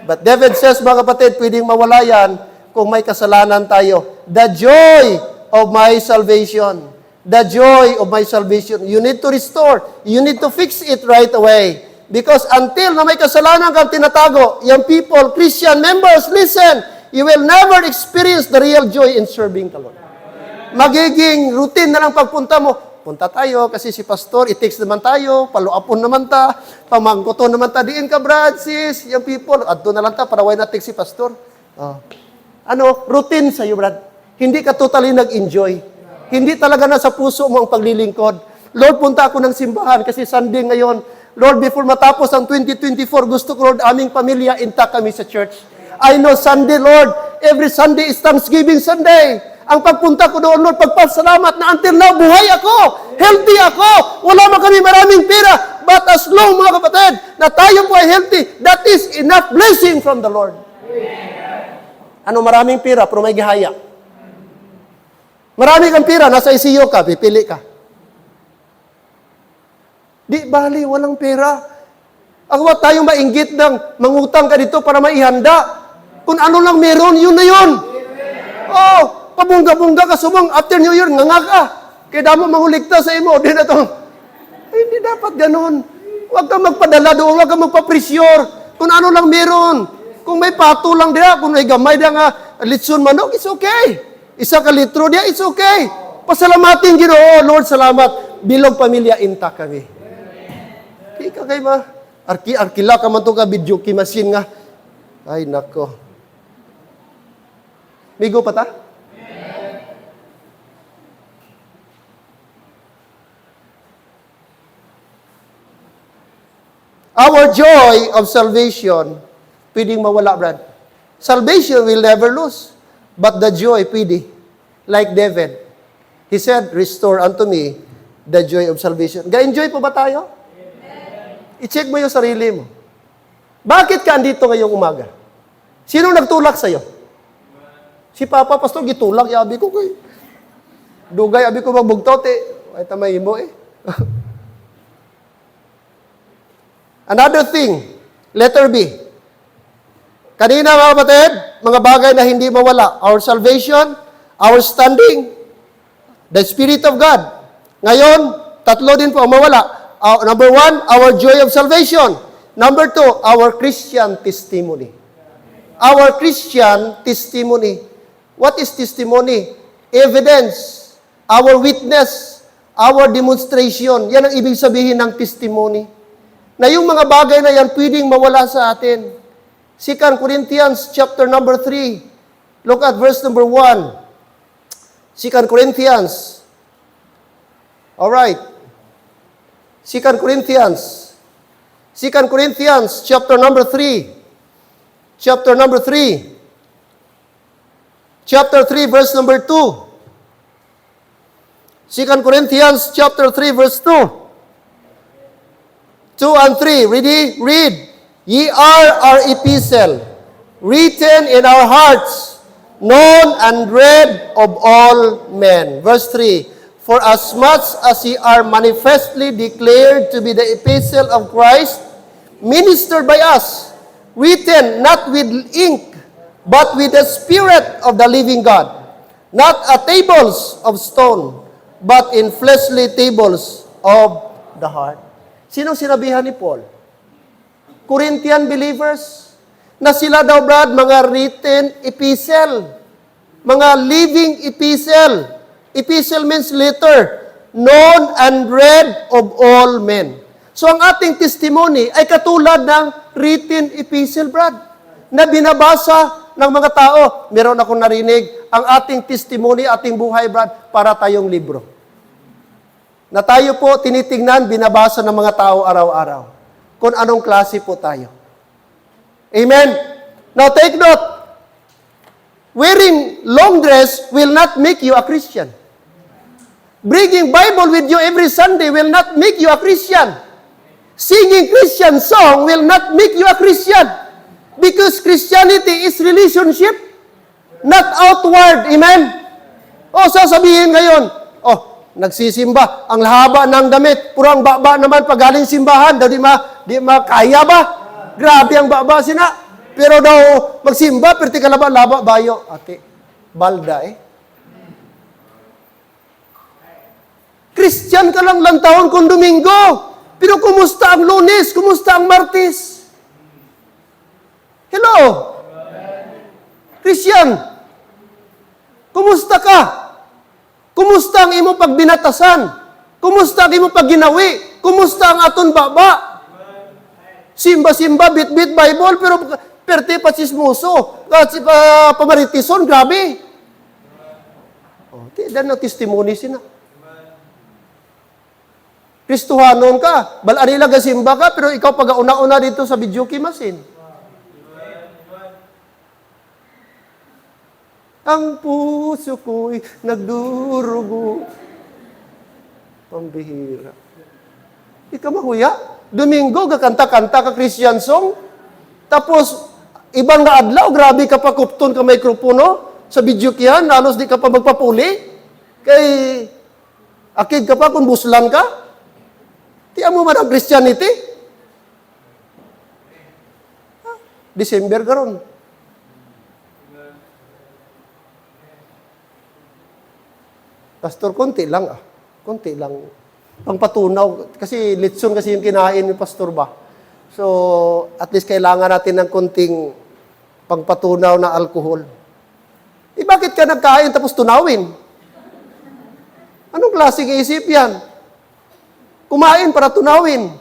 But David says, mga kapatid, pwedeng mawala yan kung may kasalanan tayo. The joy of my salvation. The joy of my salvation. You need to restore. You need to fix it right away. Because until na may kasalanan kang tinatago, young people, Christian members, listen, you will never experience the real joy in serving the Lord. Magiging routine na lang pagpunta mo. Punta tayo kasi si pastor, i-text naman tayo, paluapon naman ta, pamangkoton naman ta, diin ka, Brad, sis, young people, adto na lang ta, para why na-text si pastor. Routine sa'yo, Brad. Hindi ka totally nag-enjoy. Hindi talaga nasa puso mo ang paglilingkod. Lord, punta ako ng simbahan kasi Sunday ngayon. Lord, before matapos ang 2024, gusto ko, Lord, aming pamilya, intact kami sa church. I know Sunday, Lord, every Sunday is Thanksgiving Sunday. Ang pagpunta ko doon, Lord, pagpasalamat na until now, buhay ako, healthy ako, wala man kami maraming pera, but as long, mga kapatid, na tayo po ay healthy, that is enough blessing from the Lord. Maraming pera, pero may gihaya. Marami kang pera, nasa ICU ka, pipili ka. Di bali, walang pera. Huwag tayo mainggit ng mangutang ka dito para maihanda. Kung ano lang meron, yun na yun. Oh, pabungga-bungga ka sumang, after New Year, nganga ka. Kaya damo manguligta sa imo. Di na to. Hindi dapat ganun. Huwag kang magpadala doon, huwag kang magpapresyur. Kung ano lang meron. Kung may pato lang diya, kung may gamay diya nga, litson manok, it's okay. Isa ka litro diya, it's okay. Pasalamatin Ginoo, Lord, salamat. Bilog pamilya, intact kami. Di ka kay ma. Arkila ka man to ka, video kimasin nga. Ay, nako. Migo pa ta? Our joy of salvation, pwedeng mawala, Brad. Salvation will never lose. But the joy, pwede. Like David. He said, restore unto me the joy of salvation. Ga-enjoy po ba tayo? I-check mo yung sarili mo. Bakit ka andito ngayong umaga? Sino nagtulak sa'yo? Si Papa, Pastor, gitulak. Yabi ko kay. Dugay, abi ko magbugtaw, te. Ay, tamay mo eh. Another thing, letter B. Kanina, mga kapatid, mga bagay na hindi mawala. Our salvation, our standing, the Spirit of God. Ngayon, tatlo din po ang mawala. Number 1, our joy of salvation. Number 2, our Christian testimony. Our Christian testimony. What is testimony? Evidence. Our witness. Our demonstration. Yan ang ibig sabihin ng testimony. Na yung mga bagay na yan pwedeng mawala sa atin. 2 Corinthians chapter number 3. Look at verse number 1. 2 Corinthians. All right. 2 Corinthians. 2 Corinthians chapter number 3. Chapter number 3. Chapter 3 verse number 2. 2 Corinthians chapter 3 verse 2. 2 and 3. Ready? Read. Ye are our epistle, written in our hearts, known and read of all men. Verse 3. For as much as ye are manifestly declared to be the epistle of Christ, ministered by us, written not with ink, but with the Spirit of the living God, not at tables of stone, but in fleshly tables of the heart. Sinong sinabihan ni Paul? Corinthian believers, na sila daw, Brad, mga written epistle, mga living epistle. Epistle means letter, known and read of all men. So ang ating testimony ay katulad ng written epistle, Brad, na binabasa ng mga tao. Meron akong narinig, ang ating testimony, ating buhay, Brad, para tayong libro. Na tayo po tinitingnan, binabasa ng mga tao araw-araw. Kung anong klase po tayo. Amen? Now take note, wearing long dress will not make you a Christian. Bringing Bible with you every Sunday will not make you a Christian. Singing Christian song will not make you a Christian. Because Christianity is relationship, not outward. Amen? O sasabihin ngayon, nagsisimba, ang haba ng damit, puro ang baba naman pag galing simbahan, daw di makaya ba? Grabe ang baba sina. Pero daw magsimba, perti ka laba bayo. Ate, balda eh. Christian ka lang taon kung Domingo. Pero kumusta ang Lunes? Kumusta ang Martes? Hello? Christian, kumusta ka? Kumusta ang imo pagbinatasan? Kumusta ang imo pagginawi? Kumusta ang aton baba? Simba-simba, bit-bit Bible, pero perte pa chismoso. Pamaritison, grabe. Dan na testimony sina. Kristohanon ka. Balanila gasimba ka, pero ikaw pag-una-una dito sa video kimasin. Ang puso ko'y nagdurugo. Pambihira. Ikaw mahuya. Domingo, kakanta-kanta ka Christian song. Tapos, ibang na adlaw, grabe ka pa kupton ka mikropono. Sa video kiyan, nalos di ka pa magpapuli. Kay, akid ka pa kung buslan ka. Tiyan mo man ang Christianity. December ka ron. Pastor, konti lang Konti lang. Pangpatunaw. Kasi litson kasi yung kinain ni Pastor ba. So, at least kailangan natin ng konting pangpatunaw na alcohol. Bakit ka nagkain tapos tunawin? Anong klaseng isip yan? Kumain para tunawin.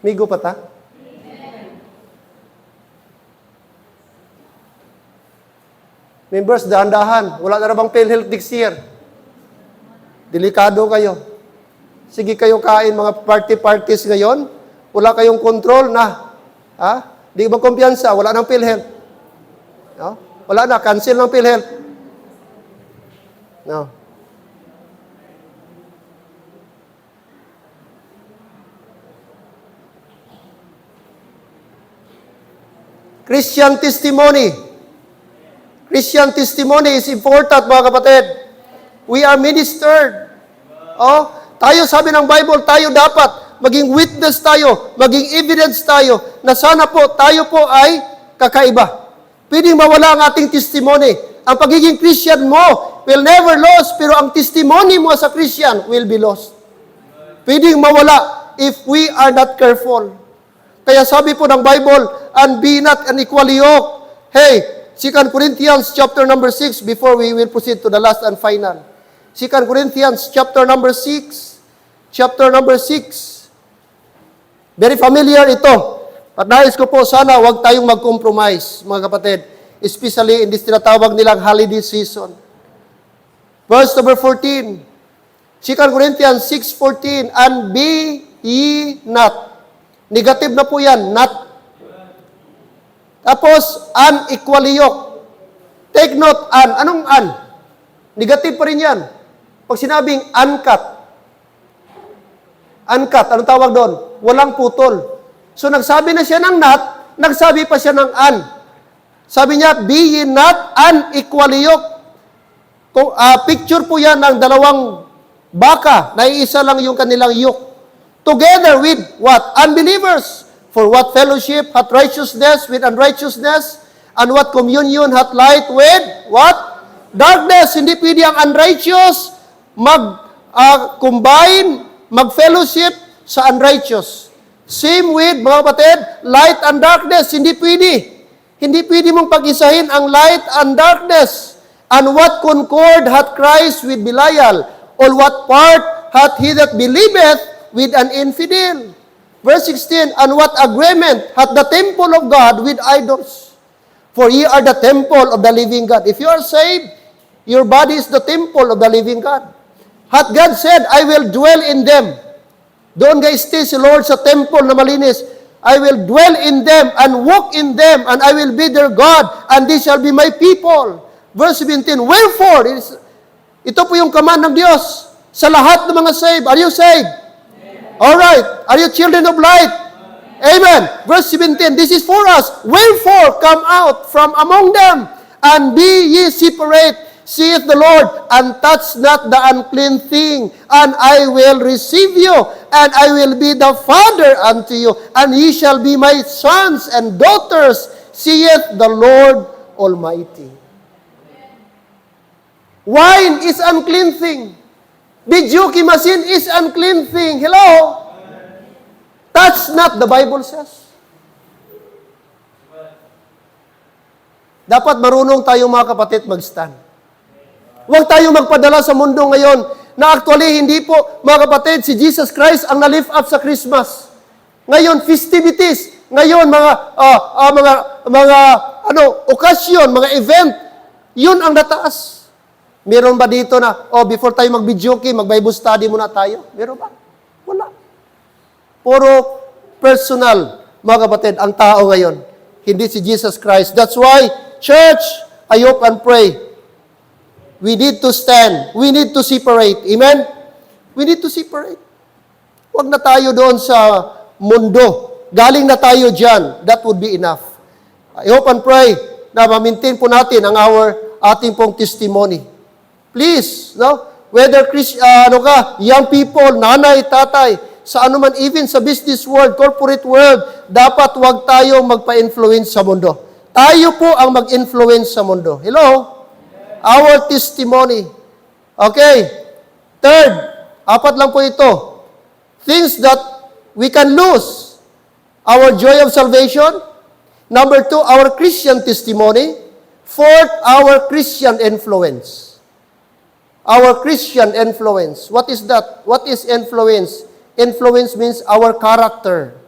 Migo pa ta? Members, dahan-dahan. Wala na bang PhilHealth next year? Delikado kayo. Sige kayo kain mga parties ngayon. Wala kayong control na. Di ba kumpiyansa? Wala nang PhilHealth. No? Wala na. Cancel ng PhilHealth. No. Christian testimony. Christian testimony is important, mga kapatid. We are ministered. Tayo, sabi ng Bible, tayo dapat maging witness tayo, maging evidence tayo, na sana po, tayo po ay kakaiba. Pwedeng mawala ang ating testimony. Ang pagiging Christian mo will never lose, pero ang testimony mo as a Christian will be lost. Pwedeng mawala if we are not careful. Kaya sabi po ng Bible, and be not unequally yoked. Hey, 2 Corinthians chapter number 6, before we will proceed to the last and final. 2 Corinthians chapter number 6. Chapter number 6. Very familiar ito. At nais ko po sana huwag tayong mag-compromise, mga kapatid. Especially in this tinatawag nilang holiday season. Verse number 14. 2 Corinthians 6:14. And be ye not. Negative na po yan, not. Tapos, unequally yoked. Take note, Anong an? Negative pa rin yan. Pag sinabing uncut. Uncut, anong tawag doon? Walang putol. So, nagsabi na siya ng not, nagsabi pa siya ng an. Sabi niya, be ye not unequally yoked. Picture po yan ng dalawang baka, na iisa lang yung kanilang yoke. Together with what? Unbelievers. For what fellowship hath righteousness with unrighteousness? And what communion hath light with what? Darkness. Hindi pwede ang unrighteous mag-combine, mag-fellowship sa unrighteous. Same with, mga kapatid, light and darkness. Hindi pwede. Hindi pwede mong pag-isahin ang light and darkness. And what concord hath Christ with Belial? Or what part hath he that believeth with an infidel? Verse 16, and what agreement hath the temple of God with idols? For ye are the temple of the living God. If you are saved, your body is the temple of the living God. Hath God said, I will dwell in them. Doon guys, stay si Lord sa temple na malinis. I will dwell in them and walk in them, and I will be their God, and they shall be my people. Verse 17, wherefore, ito po yung command ng Diyos sa lahat ng mga saved. Are you saved? Alright. Are you children of light? Amen. Verse 17, this is for us. Wherefore, come out from among them, and be ye separate, saith the Lord, and touch not the unclean thing, and I will receive you, and I will be the Father unto you, and ye shall be my sons and daughters, saith the Lord Almighty. Wine is unclean thing. Bijuki machine is unclean thing. Hello? Touch not, the Bible says. Dapat marunong tayo mga kapatid mag-stand. Huwag tayong magpadala sa mundo ngayon na actually hindi po, mga kapatid, si Jesus Christ ang na-lift up sa Christmas. Ngayon, festivities. Ngayon, mga okasyon, mga event, yun ang nataas. Meron ba dito na, before tayo mag-videoke, mag-Bible study muna tayo? Meron ba? Wala. Puro personal, mga kapatid, ang tao ngayon. Hindi si Jesus Christ. That's why, church, I hope and pray, we need to stand. We need to separate. Amen? We need to separate. Huwag na tayo doon sa mundo. Galing na tayo dyan. That would be enough. I hope and pray na ma-maintain po natin ang ating pong testimony. Please, whether young people, nanay, tatay, sa anuman, even sa business world, corporate world, dapat huwag tayo magpa-influence sa mundo. Tayo po ang mag-influence sa mundo. Hello? Our testimony. Okay. Third, 4 lang po ito. Things that we can lose. Our joy of salvation. Number 2, our Christian testimony. Fourth, our Christian influence. Our Christian influence. What is that? What is influence? Influence means our character,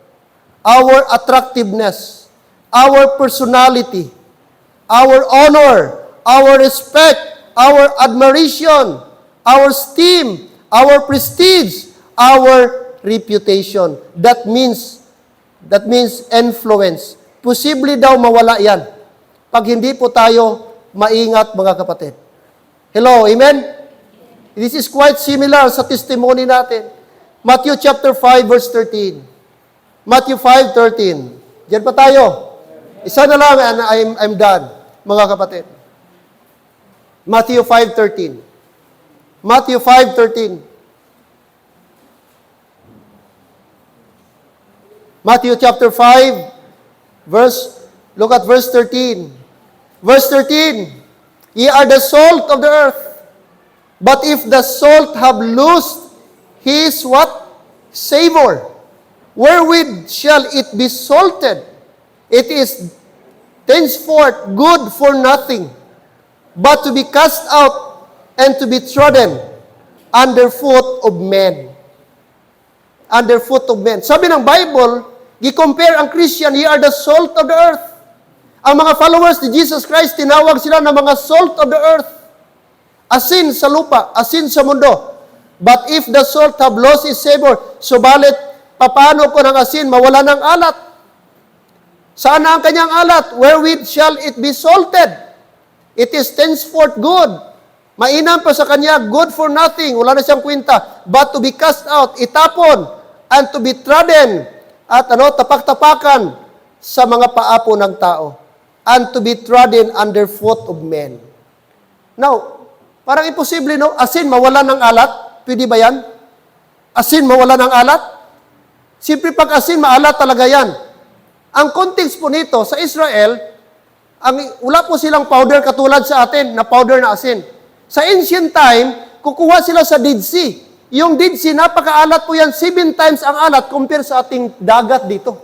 our attractiveness, our personality, our honor, our respect, our admiration, our esteem, our prestige, our reputation. That means influence. Posible daw mawala yan pag hindi po tayo maingat, mga kapatid. Hello, amen? This is quite similar sa testimony natin. Matthew chapter 5 verse 13. Matthew 5:13. Diyan pa tayo. Isa na lang and I'm done, mga kapatid. Matthew 5:13. Matthew 5:13. Matthew chapter 5 look at verse 13. Verse 13. Ye are the salt of the earth. But if the salt have lost his what? Savor, wherewith shall it be salted? It is good for nothing, but to be cast out and to be trodden underfoot of men. Underfoot of men. Sabi ng Bible, i-compare ang Christian, ye are the salt of the earth. Ang mga followers ni Jesus Christ, tinawag sila ng mga salt of the earth. Asin sa lupa, asin sa mundo. But if the salt have lost its savor, subalit, paano ko ng asin mawala ng alat? Saan na ang kanyang alat? Wherewith shall it be salted? It is thenceforth good. Mainam pa sa kanya, good for nothing. Wala na siyang kwenta. But to be cast out, itapon, and to be trodden, at tapak-tapakan sa mga paapo ng tao, and to be trodden under foot of men. Now, parang imposible, no? Asin, mawala ng alat. Pwede ba yan? Asin, mawala ng alat? Siyempre, pag asin, maalat talaga yan. Ang context po nito, sa Israel, wala po silang powder katulad sa atin, na powder na asin. Sa ancient time, kukuha sila sa Dead Sea. Yung Dead Sea, napakaalat po yan, 7 times ang alat compare sa ating dagat dito.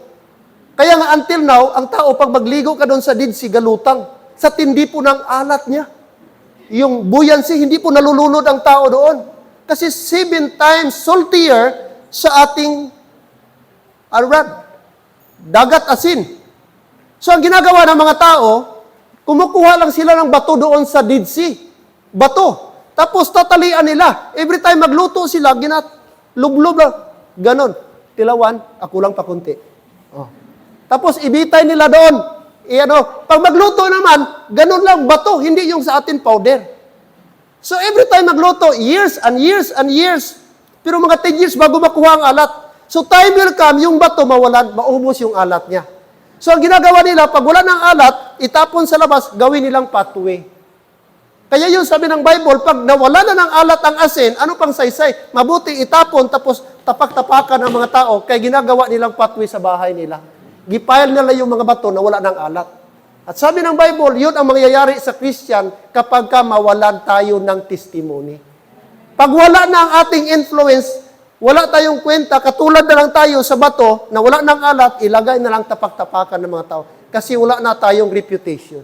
Kaya nga until now, ang tao pag magligo ka doon sa Dead Sea, galutang. Sa tindi po ng alat niya. Yung buoyancy, hindi po nalulunod ang tao doon. Kasi 7 times saltier sa ating dagat asin. So ang ginagawa ng mga tao, kumukuha lang sila ng bato doon sa Dead Sea. Bato. Tapos tatalian nila. Every time magluto sila, lublob lang. Ganon. Tilawan, ako lang pakunti. Oh. Tapos ibitay nila doon. Pag magluto naman, ganon lang, bato, hindi yung sa atin powder. So every time magluto, years and years and years. Pero mga 10 years bago makuha ang alat. So time will come, yung bato mawalan, maubos yung alat niya. So ang ginagawa nila, pag wala ng alat, itapon sa labas, gawin nilang pathway. Kaya yung sabi ng Bible, pag nawala na ng alat ang asin, ano pang saysay? Mabuti itapon, tapos tapak-tapakan ng mga tao, kaya ginagawa nilang pathway sa bahay nila. Gipile nila yung mga bato na wala ng alat. At sabi ng Bible, yun ang mangyayari sa Christian kapag mawalan tayo ng testimony. Pag wala na ang ating influence, wala tayong kwenta, katulad na lang tayo sa bato na wala ng alat, ilagay na lang tapak-tapakan ng mga tao. Kasi wala na tayong reputation.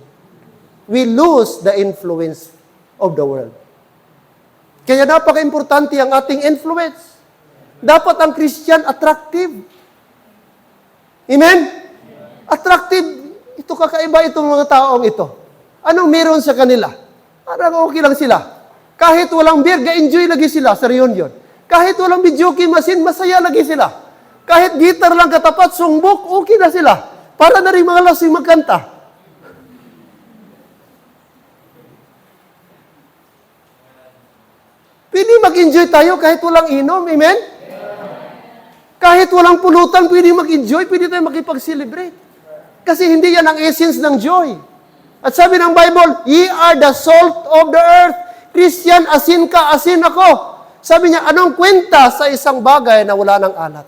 We lose the influence of the world. Kaya napaka-importante ang ating influence. Dapat ang Christian attractive. Amen? Attractive. Ito kakaiba itong mga taong ito. Anong meron sa kanila? Parang okay lang sila. Kahit walang beer, ga-enjoy lagi sila sa reunion. Kahit walang videoke machine, masaya lagi sila. Kahit guitar lang katapat, sungbok, okay na sila. Para na rin mga lasing magkanta. Pwede mag-enjoy tayo kahit walang inom. Amen? Kahit walang pulutan, pwede mag-enjoy, pwede tayo makipag-celebrate. Kasi hindi yan ang essence ng joy. At sabi ng Bible, ye are the salt of the earth. Christian, asin ka, asin ako. Sabi niya, anong kwenta sa isang bagay na wala ng alat?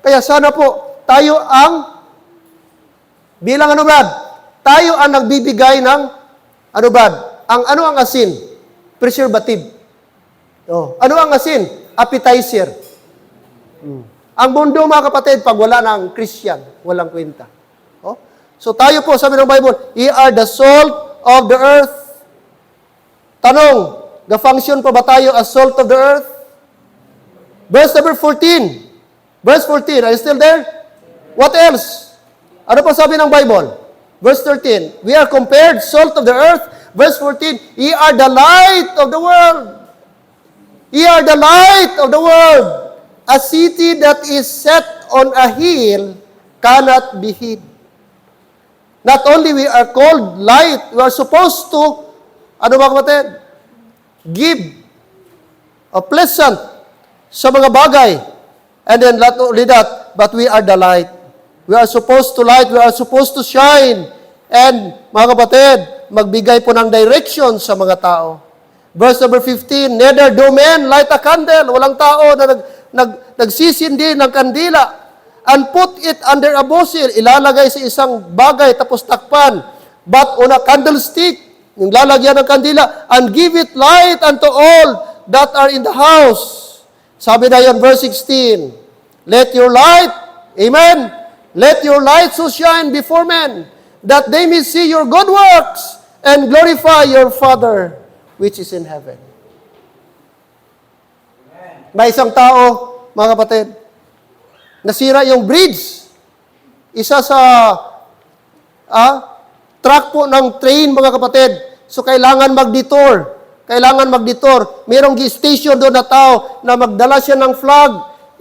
Kaya sana po, tayo ang, bilang tayo ang nagbibigay ng, ano ang asin? Preservative. Ano ang asin? Appetizer. Ang mundo, mga kapatid, pag wala ng Christian, walang kwenta. So tayo po, sabi ng Bible, ye are the salt of the earth. Tanong, the-function pa ba tayo as salt of the earth? Verse number 14. Verse 14, are you still there? What else? Ano pa sabi ng Bible? Verse 13, we are compared salt of the earth. Verse 14, ye are the light of the world. Ye are the light of the world. A city that is set on a hill cannot be hid. Not only we are called light, we are supposed to, give a pleasant sa mga bagay. And then not only that, but we are the light. We are supposed to light, we are supposed to shine. And, mga kapatid, magbigay po ng direction sa mga tao. Verse number 15, neither do men light a candle. Walang tao na nagsisindi ng kandila and put it under a bushel. Ilalagay sa isang bagay tapos takpan. But on a candlestick, yung lalagyan ng kandila, and give it light unto all that are in the house. Sabi na yan, verse 16, let your light, amen, let your light so shine before men, that they may see your good works and glorify your Father which is in heaven. May isang tao, mga kapatid, nasira yung bridge. Isa sa track po ng train, mga kapatid. So, kailangan mag-detour. Kailangan mag-detour. Merong station doon na tao na magdala siya ng flag.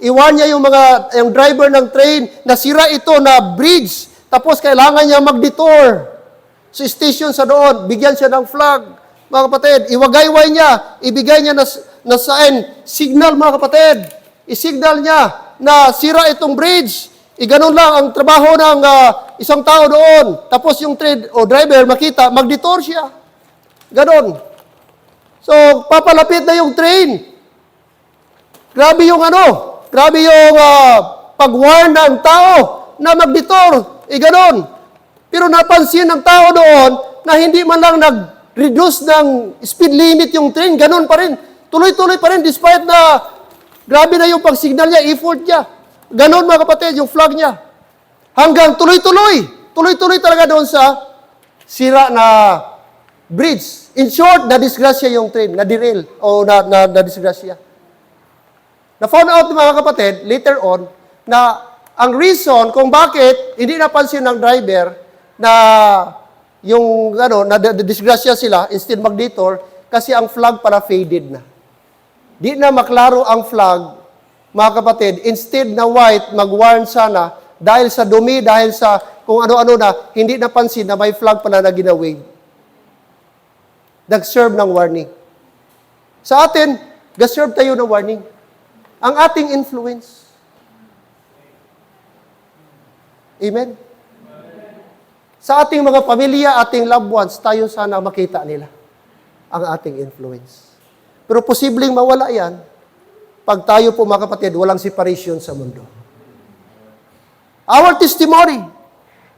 Iwan niya yung driver ng train, nasira ito na bridge. Tapos, kailangan niya mag-detour. So, station sa doon, bigyan siya ng flag. Mga kapatid, iwagayway niya, ibigay niya na sign, signal, mga kapatid. I-signal niya na sira itong bridge. Ganon lang ang trabaho ng isang tao doon. Tapos yung driver makita, mag-detour siya. Ganon. So, papalapit na yung train. Grabe yung pag-warn ng tao na mag-detour. Ganon. Pero napansin ng tao doon na hindi man lang nag-reduce ng speed limit yung train. Ganon pa rin. Tuloy-tuloy pa rin despite na grabe na yung pag-signal niya, effort niya. Ganon, mga kapatid, yung flag niya. Hanggang tuloy-tuloy. Tuloy-tuloy talaga doon sa sira na bridge. In short, na-disgrasya yung train, na-derail, o na-disgrasya. Na-found out, mga kapatid, later on, na ang reason kung bakit hindi napansin ng driver na yung, na-disgrasya sila, instead mag-detour, kasi ang flag pala faded na. Di na maklaro ang flag, mga kapatid, instead na white, mag-warn sana, dahil sa dumi, dahil sa kung ano-ano na, hindi napansin na may flag pala na ginawave. Nag-serve ng warning. Sa atin, nag-serve tayo ng warning. Ang ating influence. Amen? Sa ating mga pamilya, ating loved ones, tayo sana makita nila ang ating influence. Pero posibleng mawala yan, pag tayo po, mga kapatid, walang separation sa mundo. Our testimony.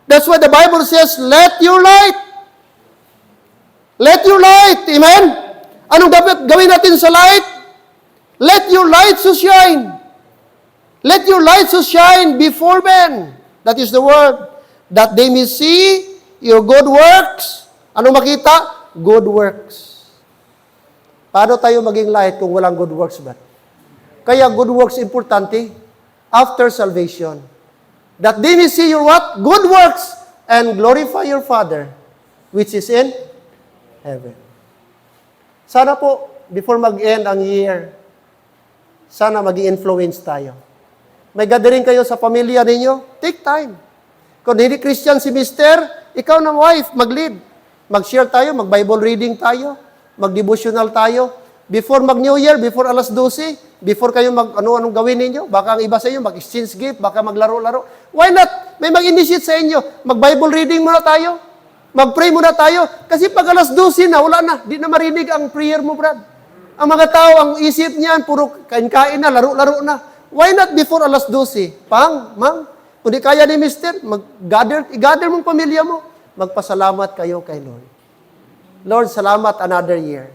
That's why the Bible says, let your light. Let your light. Amen? Anong dapat gawin natin sa light? Let your light so shine. Let your light so shine before men. That is the word. That they may see your good works. Anong makita? Good works. Paano tayo maging light kung walang good works ba? Kaya good works importante after salvation. That they may see your what? Good works and glorify your Father which is in heaven. Sana po, before mag-end ang year, sana mag-i-influence tayo. May gathering kayo sa pamilya ninyo, take time. Kung hindi Christian si Mister, ikaw na wife, mag-lead. Mag-share tayo, mag-Bible reading tayo, mag-devotional tayo. Before mag-New Year, before alas 12, before kayo anong gawin ninyo, baka ang iba sa inyo, mag-exchange gift, baka maglaro-laro. Why not? May mag-initiate sa inyo. Mag-Bible reading muna tayo. Mag-pray muna tayo. Kasi pag alas 12 na, wala na. Di na marinig ang prayer mo, Brad. Ang mga tao, ang isip niyan, puro kain-kain na, laro-laro na. Why not before alas 12? Ma'am, kung di kaya ni Mister, i-gather mong pamilya mo. Magpasalamat kayo kay Lord. Lord, salamat another year.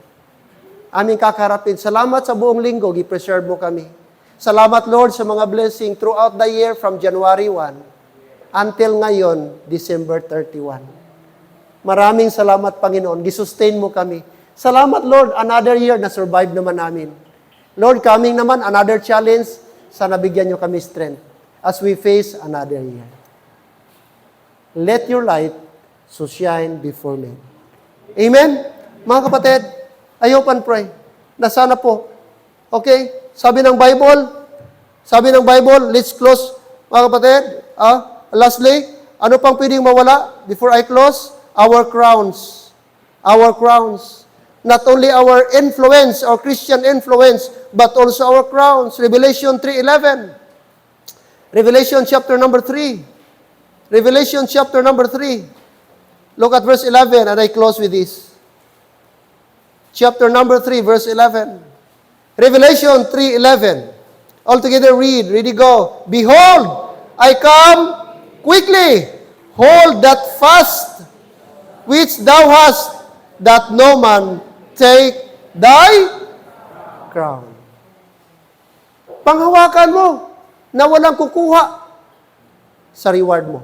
Aming kakarapin. Salamat sa buong linggo, gi-preserve mo kami. Salamat, Lord, sa mga blessing throughout the year from January 1 until ngayon, December 31. Maraming salamat, Panginoon. Gisustain mo kami. Salamat, Lord, another year na survive naman namin. Lord, coming naman, another challenge, sana bigyan nyo kami strength as we face another year. Let your light so shine before me. Amen? Mga kapatid, I hope and pray na sana po, okay, sabi ng Bible, let's close, mga kapatid, lastly, ano pang pwedeng mawala before I close? Our crowns. Our crowns. Not only our influence, our Christian influence, but also our crowns. Revelation 3:11. Revelation chapter number 3. Revelation chapter number 3. Look at verse 11, and I close with this. Chapter number 3, verse 11. Revelation 3:11. All together read. Ready, go. Behold, I come quickly. Hold that fast which thou hast, that no man take thy crown. Panghawakan mo na walang kukuha sa reward mo.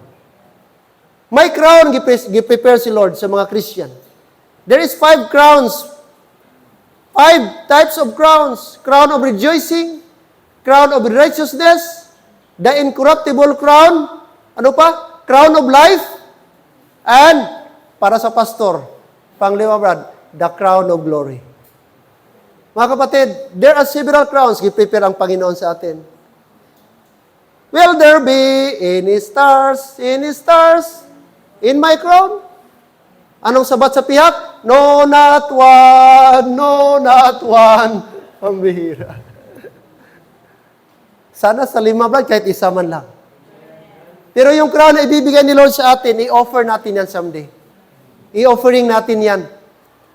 May crown gi-prepare si Lord sa mga Christian. There is 5 crowns. 5 types of crowns. Crown of rejoicing, crown of righteousness, the incorruptible crown, ano pa? Crown of life, and para sa pastor, panglima brad, the crown of glory. Mga kapatid, there are several crowns gi-prepare ang Panginoon sa atin. Will there be any stars in my crown? Anong sabat sa pihak? No, not one, no, not one. Pambihira. Sana sa 5 brad, kahit isa man lang. Pero yung crown na ibibigay ni Lord sa atin, i-offer natin yan someday. I-offering natin yan.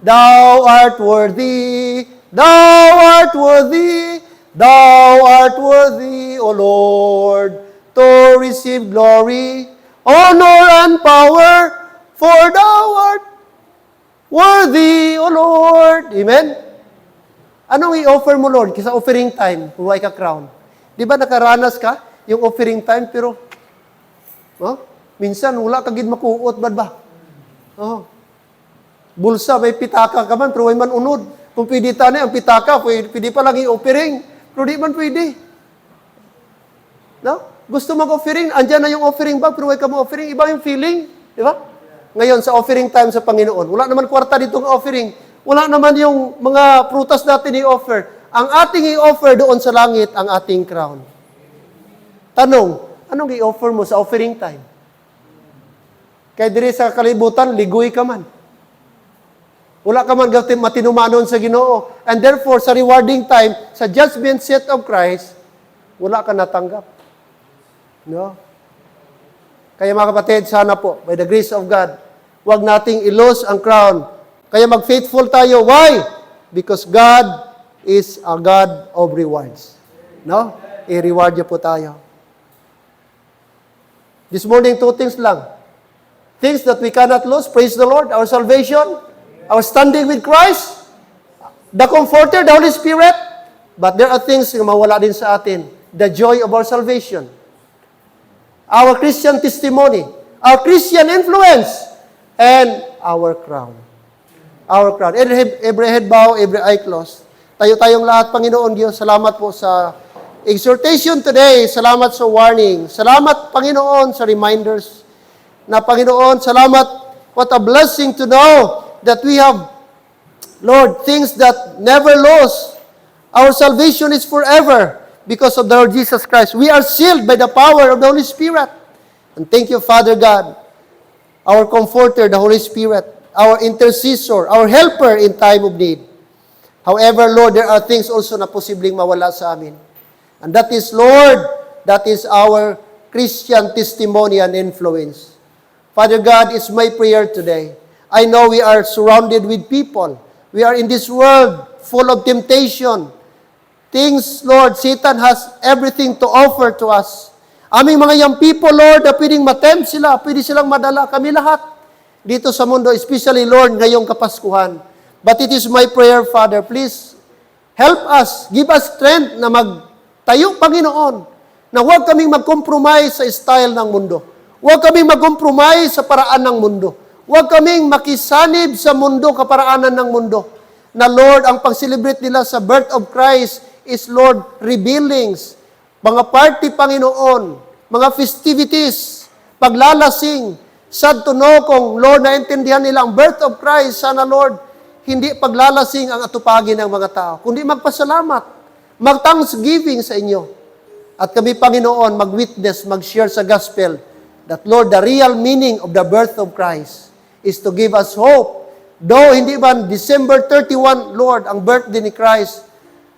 Thou art worthy, thou art worthy, thou art worthy, O Lord, to receive glory, honor, and power, for thou art worthy, O Lord. Amen? Anong i-offer mo, Lord? Kisa offering time, kung ka crown. Di ba nakaranas ka? Yung offering time, pero, minsan, wala ka gid makuot, ba? Bulsa, may pitaka ka man, pero may man unod. Kung pwede tanay, ang pitaka, pwede pa lang i-offering, pero di man pwede. No? Gusto mag-offering, andyan na yung offering bag, pero may ka mo-offering, iba yung feeling, di ba? Ngayon, sa offering time sa Panginoon, wala naman kwarta dito ng offering. Wala naman yung mga prutas natin i-offer. Ang ating i-offer doon sa langit, ang ating crown. Tanong, anong i-offer mo sa offering time? Kaya diri sa kalibutan, ligoy ka man. Wala ka man matinumanon sa Ginoo. And therefore, sa rewarding time, sa judgment seat of Christ, wala ka natanggap. No? Kaya mga kapatid, sana po, by the grace of God, huwag nating i-lose ang crown. Kaya mag-faithful tayo. Why? Because God is a God of rewards. No? I-reward niya po tayo. This morning, 2 things lang. Things that we cannot lose. Praise the Lord. Our salvation, our standing with Christ, the Comforter, the Holy Spirit. But there are things na mawala din sa atin. The joy of our salvation. Our Christian testimony, our Christian influence, and our crown. Our crown. Every head bow, every eye closed. Tayo-tayong lahat, Panginoon Diyos, salamat po sa exhortation today. Salamat sa warning. Salamat, Panginoon, sa reminders. Na, Panginoon, salamat. What a blessing to know that we have, Lord, things that never lose. Our salvation is forever. Because of the Lord Jesus Christ. We are sealed by the power of the Holy Spirit. And thank you, Father God, our Comforter, the Holy Spirit, our intercessor, our helper in time of need. However, Lord, there are things also na posibleng mawala sa amin. And that is, Lord, that is our Christian testimony and influence. Father God, it's my prayer today. I know we are surrounded with people. We are in this world full of temptation. Things, Lord, Satan has everything to offer to us. Aming mga young people, Lord, na pwedeng matempt sila, pwede silang madala, kami lahat dito sa mundo, especially, Lord, ngayong Kapaskuhan. But it is my prayer, Father, please help us, give us strength na magtayo, Panginoon, na huwag kaming mag-compromise sa style ng mundo. Huwag kaming mag-compromise sa paraan ng mundo. Huwag kaming makisanib sa mundo, kaparaanan ng mundo. Na, Lord, ang pag-celebrate nila sa birth of Christ is, Lord, revealings, mga party, Panginoon, mga festivities, paglalasing, sad to know kung, Lord, naintindihan nila ang birth of Christ, sana, Lord, hindi paglalasing ang atupagin ng mga tao, kundi magpasalamat, mag-thanksgiving sa inyo. At kami, Panginoon, mag-witness, mag-share sa gospel, that, Lord, the real meaning of the birth of Christ is to give us hope. Though hindi man December 31, Lord, ang birthday ni Christ,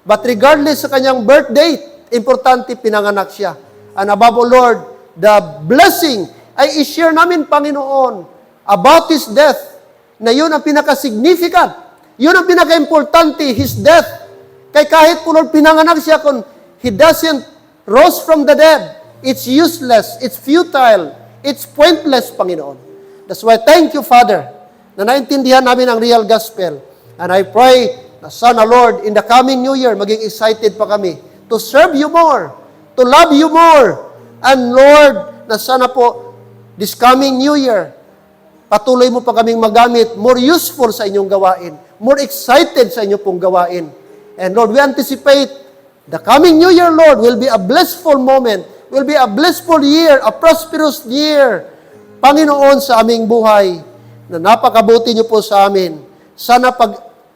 but regardless sa kanyang birth date, importante pinanganak siya. And above all, Lord, the blessing ay i-share namin, Panginoon, about His death, na yun ang pinaka-significant. Yun ang pinaka-importante, His death. Kaya kahit po, Lord, pinanganak siya kung He doesn't rose from the dead, it's useless, it's futile, it's pointless, Panginoon. That's why, thank you, Father, na naintindihan namin ang real gospel. And I pray na sana, Lord, in the coming New Year, maging excited pa kami to serve you more, to love you more. And Lord, na sana po, this coming New Year, patuloy mo pa kaming magamit, more useful sa inyong gawain, more excited sa inyong pong gawain. And Lord, we anticipate The coming New Year, Lord, will be a blissful moment, will be a blissful year, a prosperous year, Panginoon, sa aming buhay, na napakabuti niyo po sa amin. Sana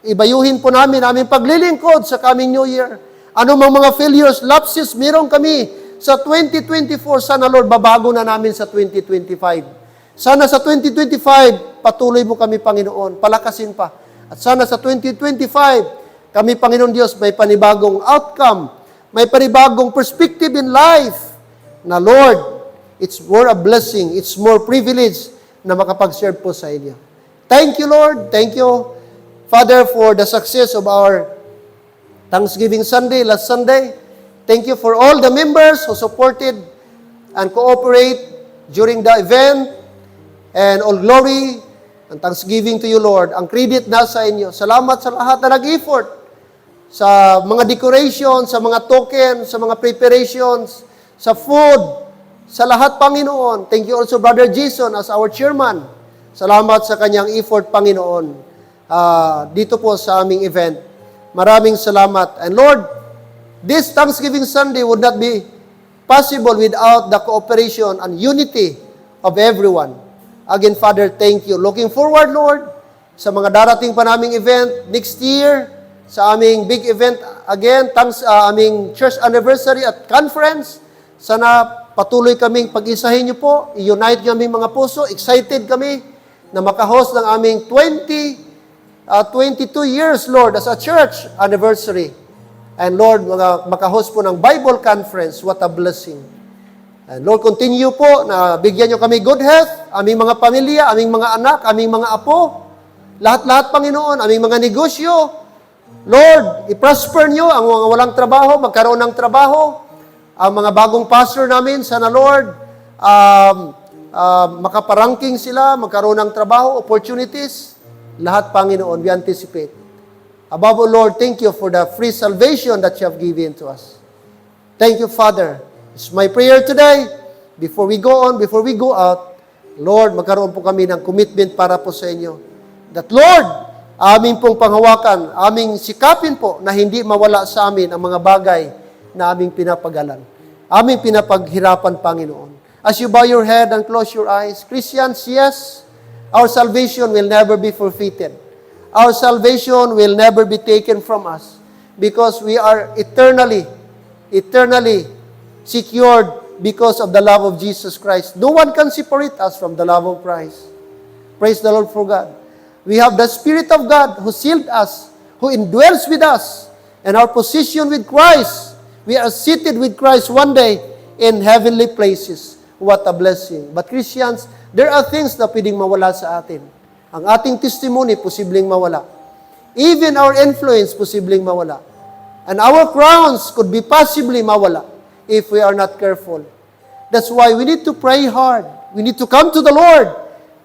ibayuhin po namin aming paglilingkod sa coming New Year. Ano mang mga failures, lapses, meron kami sa 2024, sana Lord, babago na namin sa 2025. Sana sa 2025, patuloy mo kami, Panginoon, palakasin pa. At sana sa 2025, kami, Panginoon Diyos, may panibagong outcome, may panibagong perspective in life, na Lord, it's more a blessing, it's more privilege na makapag-share po sa inyo. Thank you, Lord. Thank you, Father, for the success of our Thanksgiving Sunday, last Sunday. Thank you for all the members who supported and cooperate during the event. And all glory and thanksgiving to you, Lord. Ang credit nasa inyo. Salamat sa lahat na nag-effort sa mga decoration, sa mga token, sa mga preparations, sa food, sa lahat, Panginoon. Thank you also, Brother Jason, as our chairman. Salamat sa kanyang effort, Panginoon, dito po sa aming event. Maraming salamat. And Lord, this Thanksgiving Sunday would not be possible without the cooperation and unity of everyone. Again, Father, thank you. Looking forward, Lord, sa mga darating pa naming event next year, sa aming big event again, aming church anniversary at conference. Sana patuloy kaming pag-isahin niyo po, i-unite niyo aming mga puso. Excited kami na makahost ng aming 22 years, Lord, as a church anniversary. And Lord, makahost po ng Bible conference. What a blessing. And Lord, continue po na bigyan niyo kami good health, aming mga pamilya, aming mga anak, aming mga apo, lahat-lahat, Panginoon, aming mga negosyo. Lord, i-prosper niyo ang mga walang trabaho, magkaroon ng trabaho. Ang mga bagong pastor namin, sana Lord, makaparangking sila, magkaroon ng trabaho, opportunities. Lahat, Panginoon, we anticipate. Above all, Lord, thank you for the free salvation that you have given to us. Thank you, Father. It's my prayer today, before we go on, before we go out, Lord, magkaroon po kami ng commitment para po sa inyo. That, Lord, aming pong panghawakan, aming sikapin po na hindi mawala sa amin ang mga bagay na aming pinapagalan. Aming pinapaghirapan, Panginoon. As you bow your head and close your eyes, Christians, yes, our salvation will never be forfeited. Our salvation will never be taken from us because we are eternally secured because of the love of Jesus Christ. No one can separate us from the love of Christ. Praise the Lord for God. We have the Spirit of God who sealed us, who indwells with us, and our position with Christ. We are seated with Christ one day in heavenly places. What a blessing. But Christians, there are things na pwedeng mawala sa atin. Ang ating testimony, posibleng mawala. Even our influence, posibleng mawala. And our crowns could be possibly mawala if we are not careful. That's why we need to pray hard. We need to come to the Lord.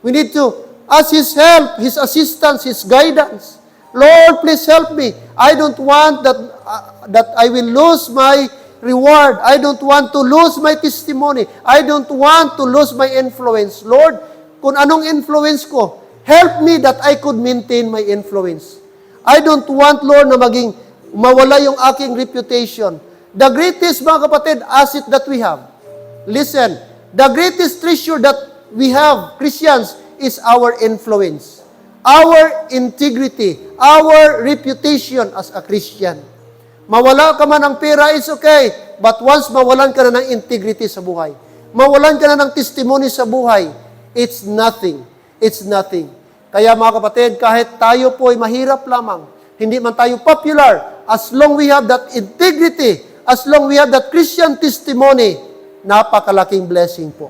We need to ask His help, His assistance, His guidance. Lord, please help me. I don't want that I will lose my reward. I don't want to lose my testimony. I don't want to lose my influence. Lord, kung anong influence ko, help me that I could maintain my influence. I don't want, Lord, na mawala yung aking reputation. The greatest, mga kapatid, asset that we have. Listen, the greatest treasure that we have, Christians, is our influence. Our integrity, our reputation as a Christian. Mawala ka man ng pera, is okay. But once mawalan ka na ng integrity sa buhay, mawalan ka na ng testimony sa buhay, it's nothing. It's nothing. Kaya mga kapatid, kahit tayo po ay mahirap lamang, hindi man tayo popular, as long we have that integrity, as long we have that Christian testimony, napakalaking blessing po.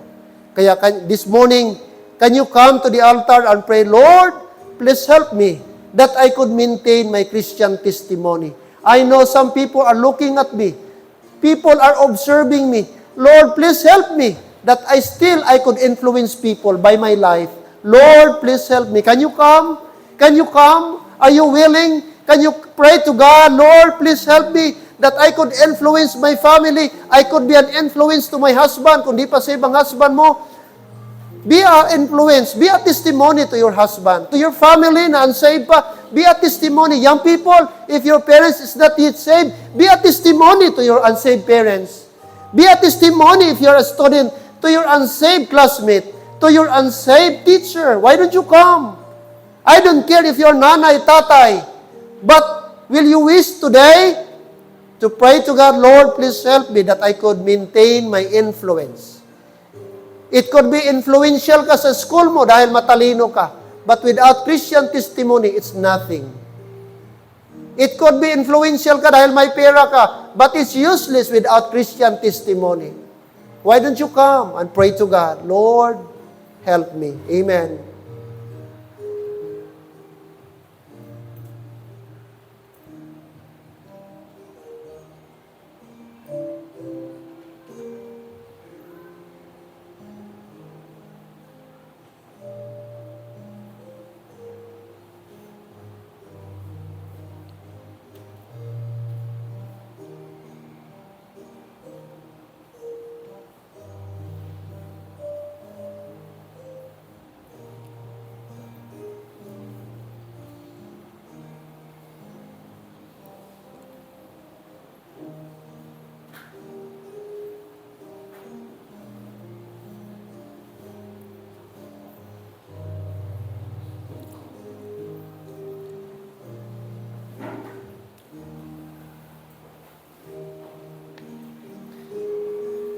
Kaya this morning, can you come to the altar and pray, Lord, please help me that I could maintain my Christian testimony. I know some people are looking at me. People are observing me. Lord, please help me that I could influence people by my life. Lord, please help me. Can you come? Can you come? Are you willing? Can you pray to God, Lord, please help me that I could influence my family. I could be an influence to my husband. Kung di pa sa ibang husband mo, be an influence, be a testimony to your husband, to your family na unsaved pa. Be a testimony. Young people, if your parents is not yet saved, be a testimony to your unsaved parents. Be a testimony if you're a student to your unsaved classmate, to your unsaved teacher. Why don't you come? I don't care if you're nanay, tatay, but will you wish today to pray to God, Lord, please help me that I could maintain my influence. It could be influential ka sa school mo dahil matalino ka. But without Christian testimony, it's nothing. It could be influential ka dahil may pera ka. But it's useless without Christian testimony. Why don't you come and pray to God? Lord, help me. Amen.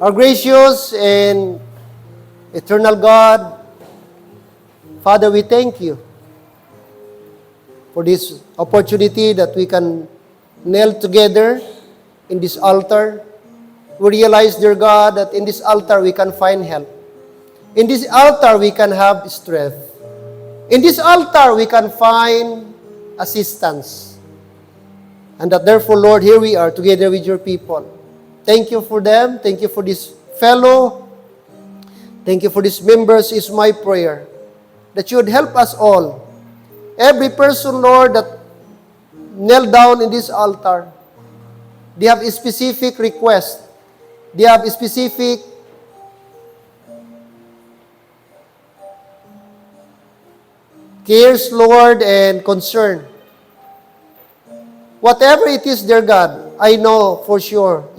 Our gracious and eternal God, Father, we thank you for this opportunity that we can kneel together in this altar. We realize, dear God, that in this altar we can find help. In this altar we can have strength. In this altar we can find assistance. And that therefore, Lord, here we are together with your people. Thank you for them. Thank you for this fellow. Thank you for these members is my prayer. That you would help us all. Every person, Lord, that knelt down in this altar, they have a specific request. They have a specific cares, Lord, and concern. Whatever it is, dear God, I know for sure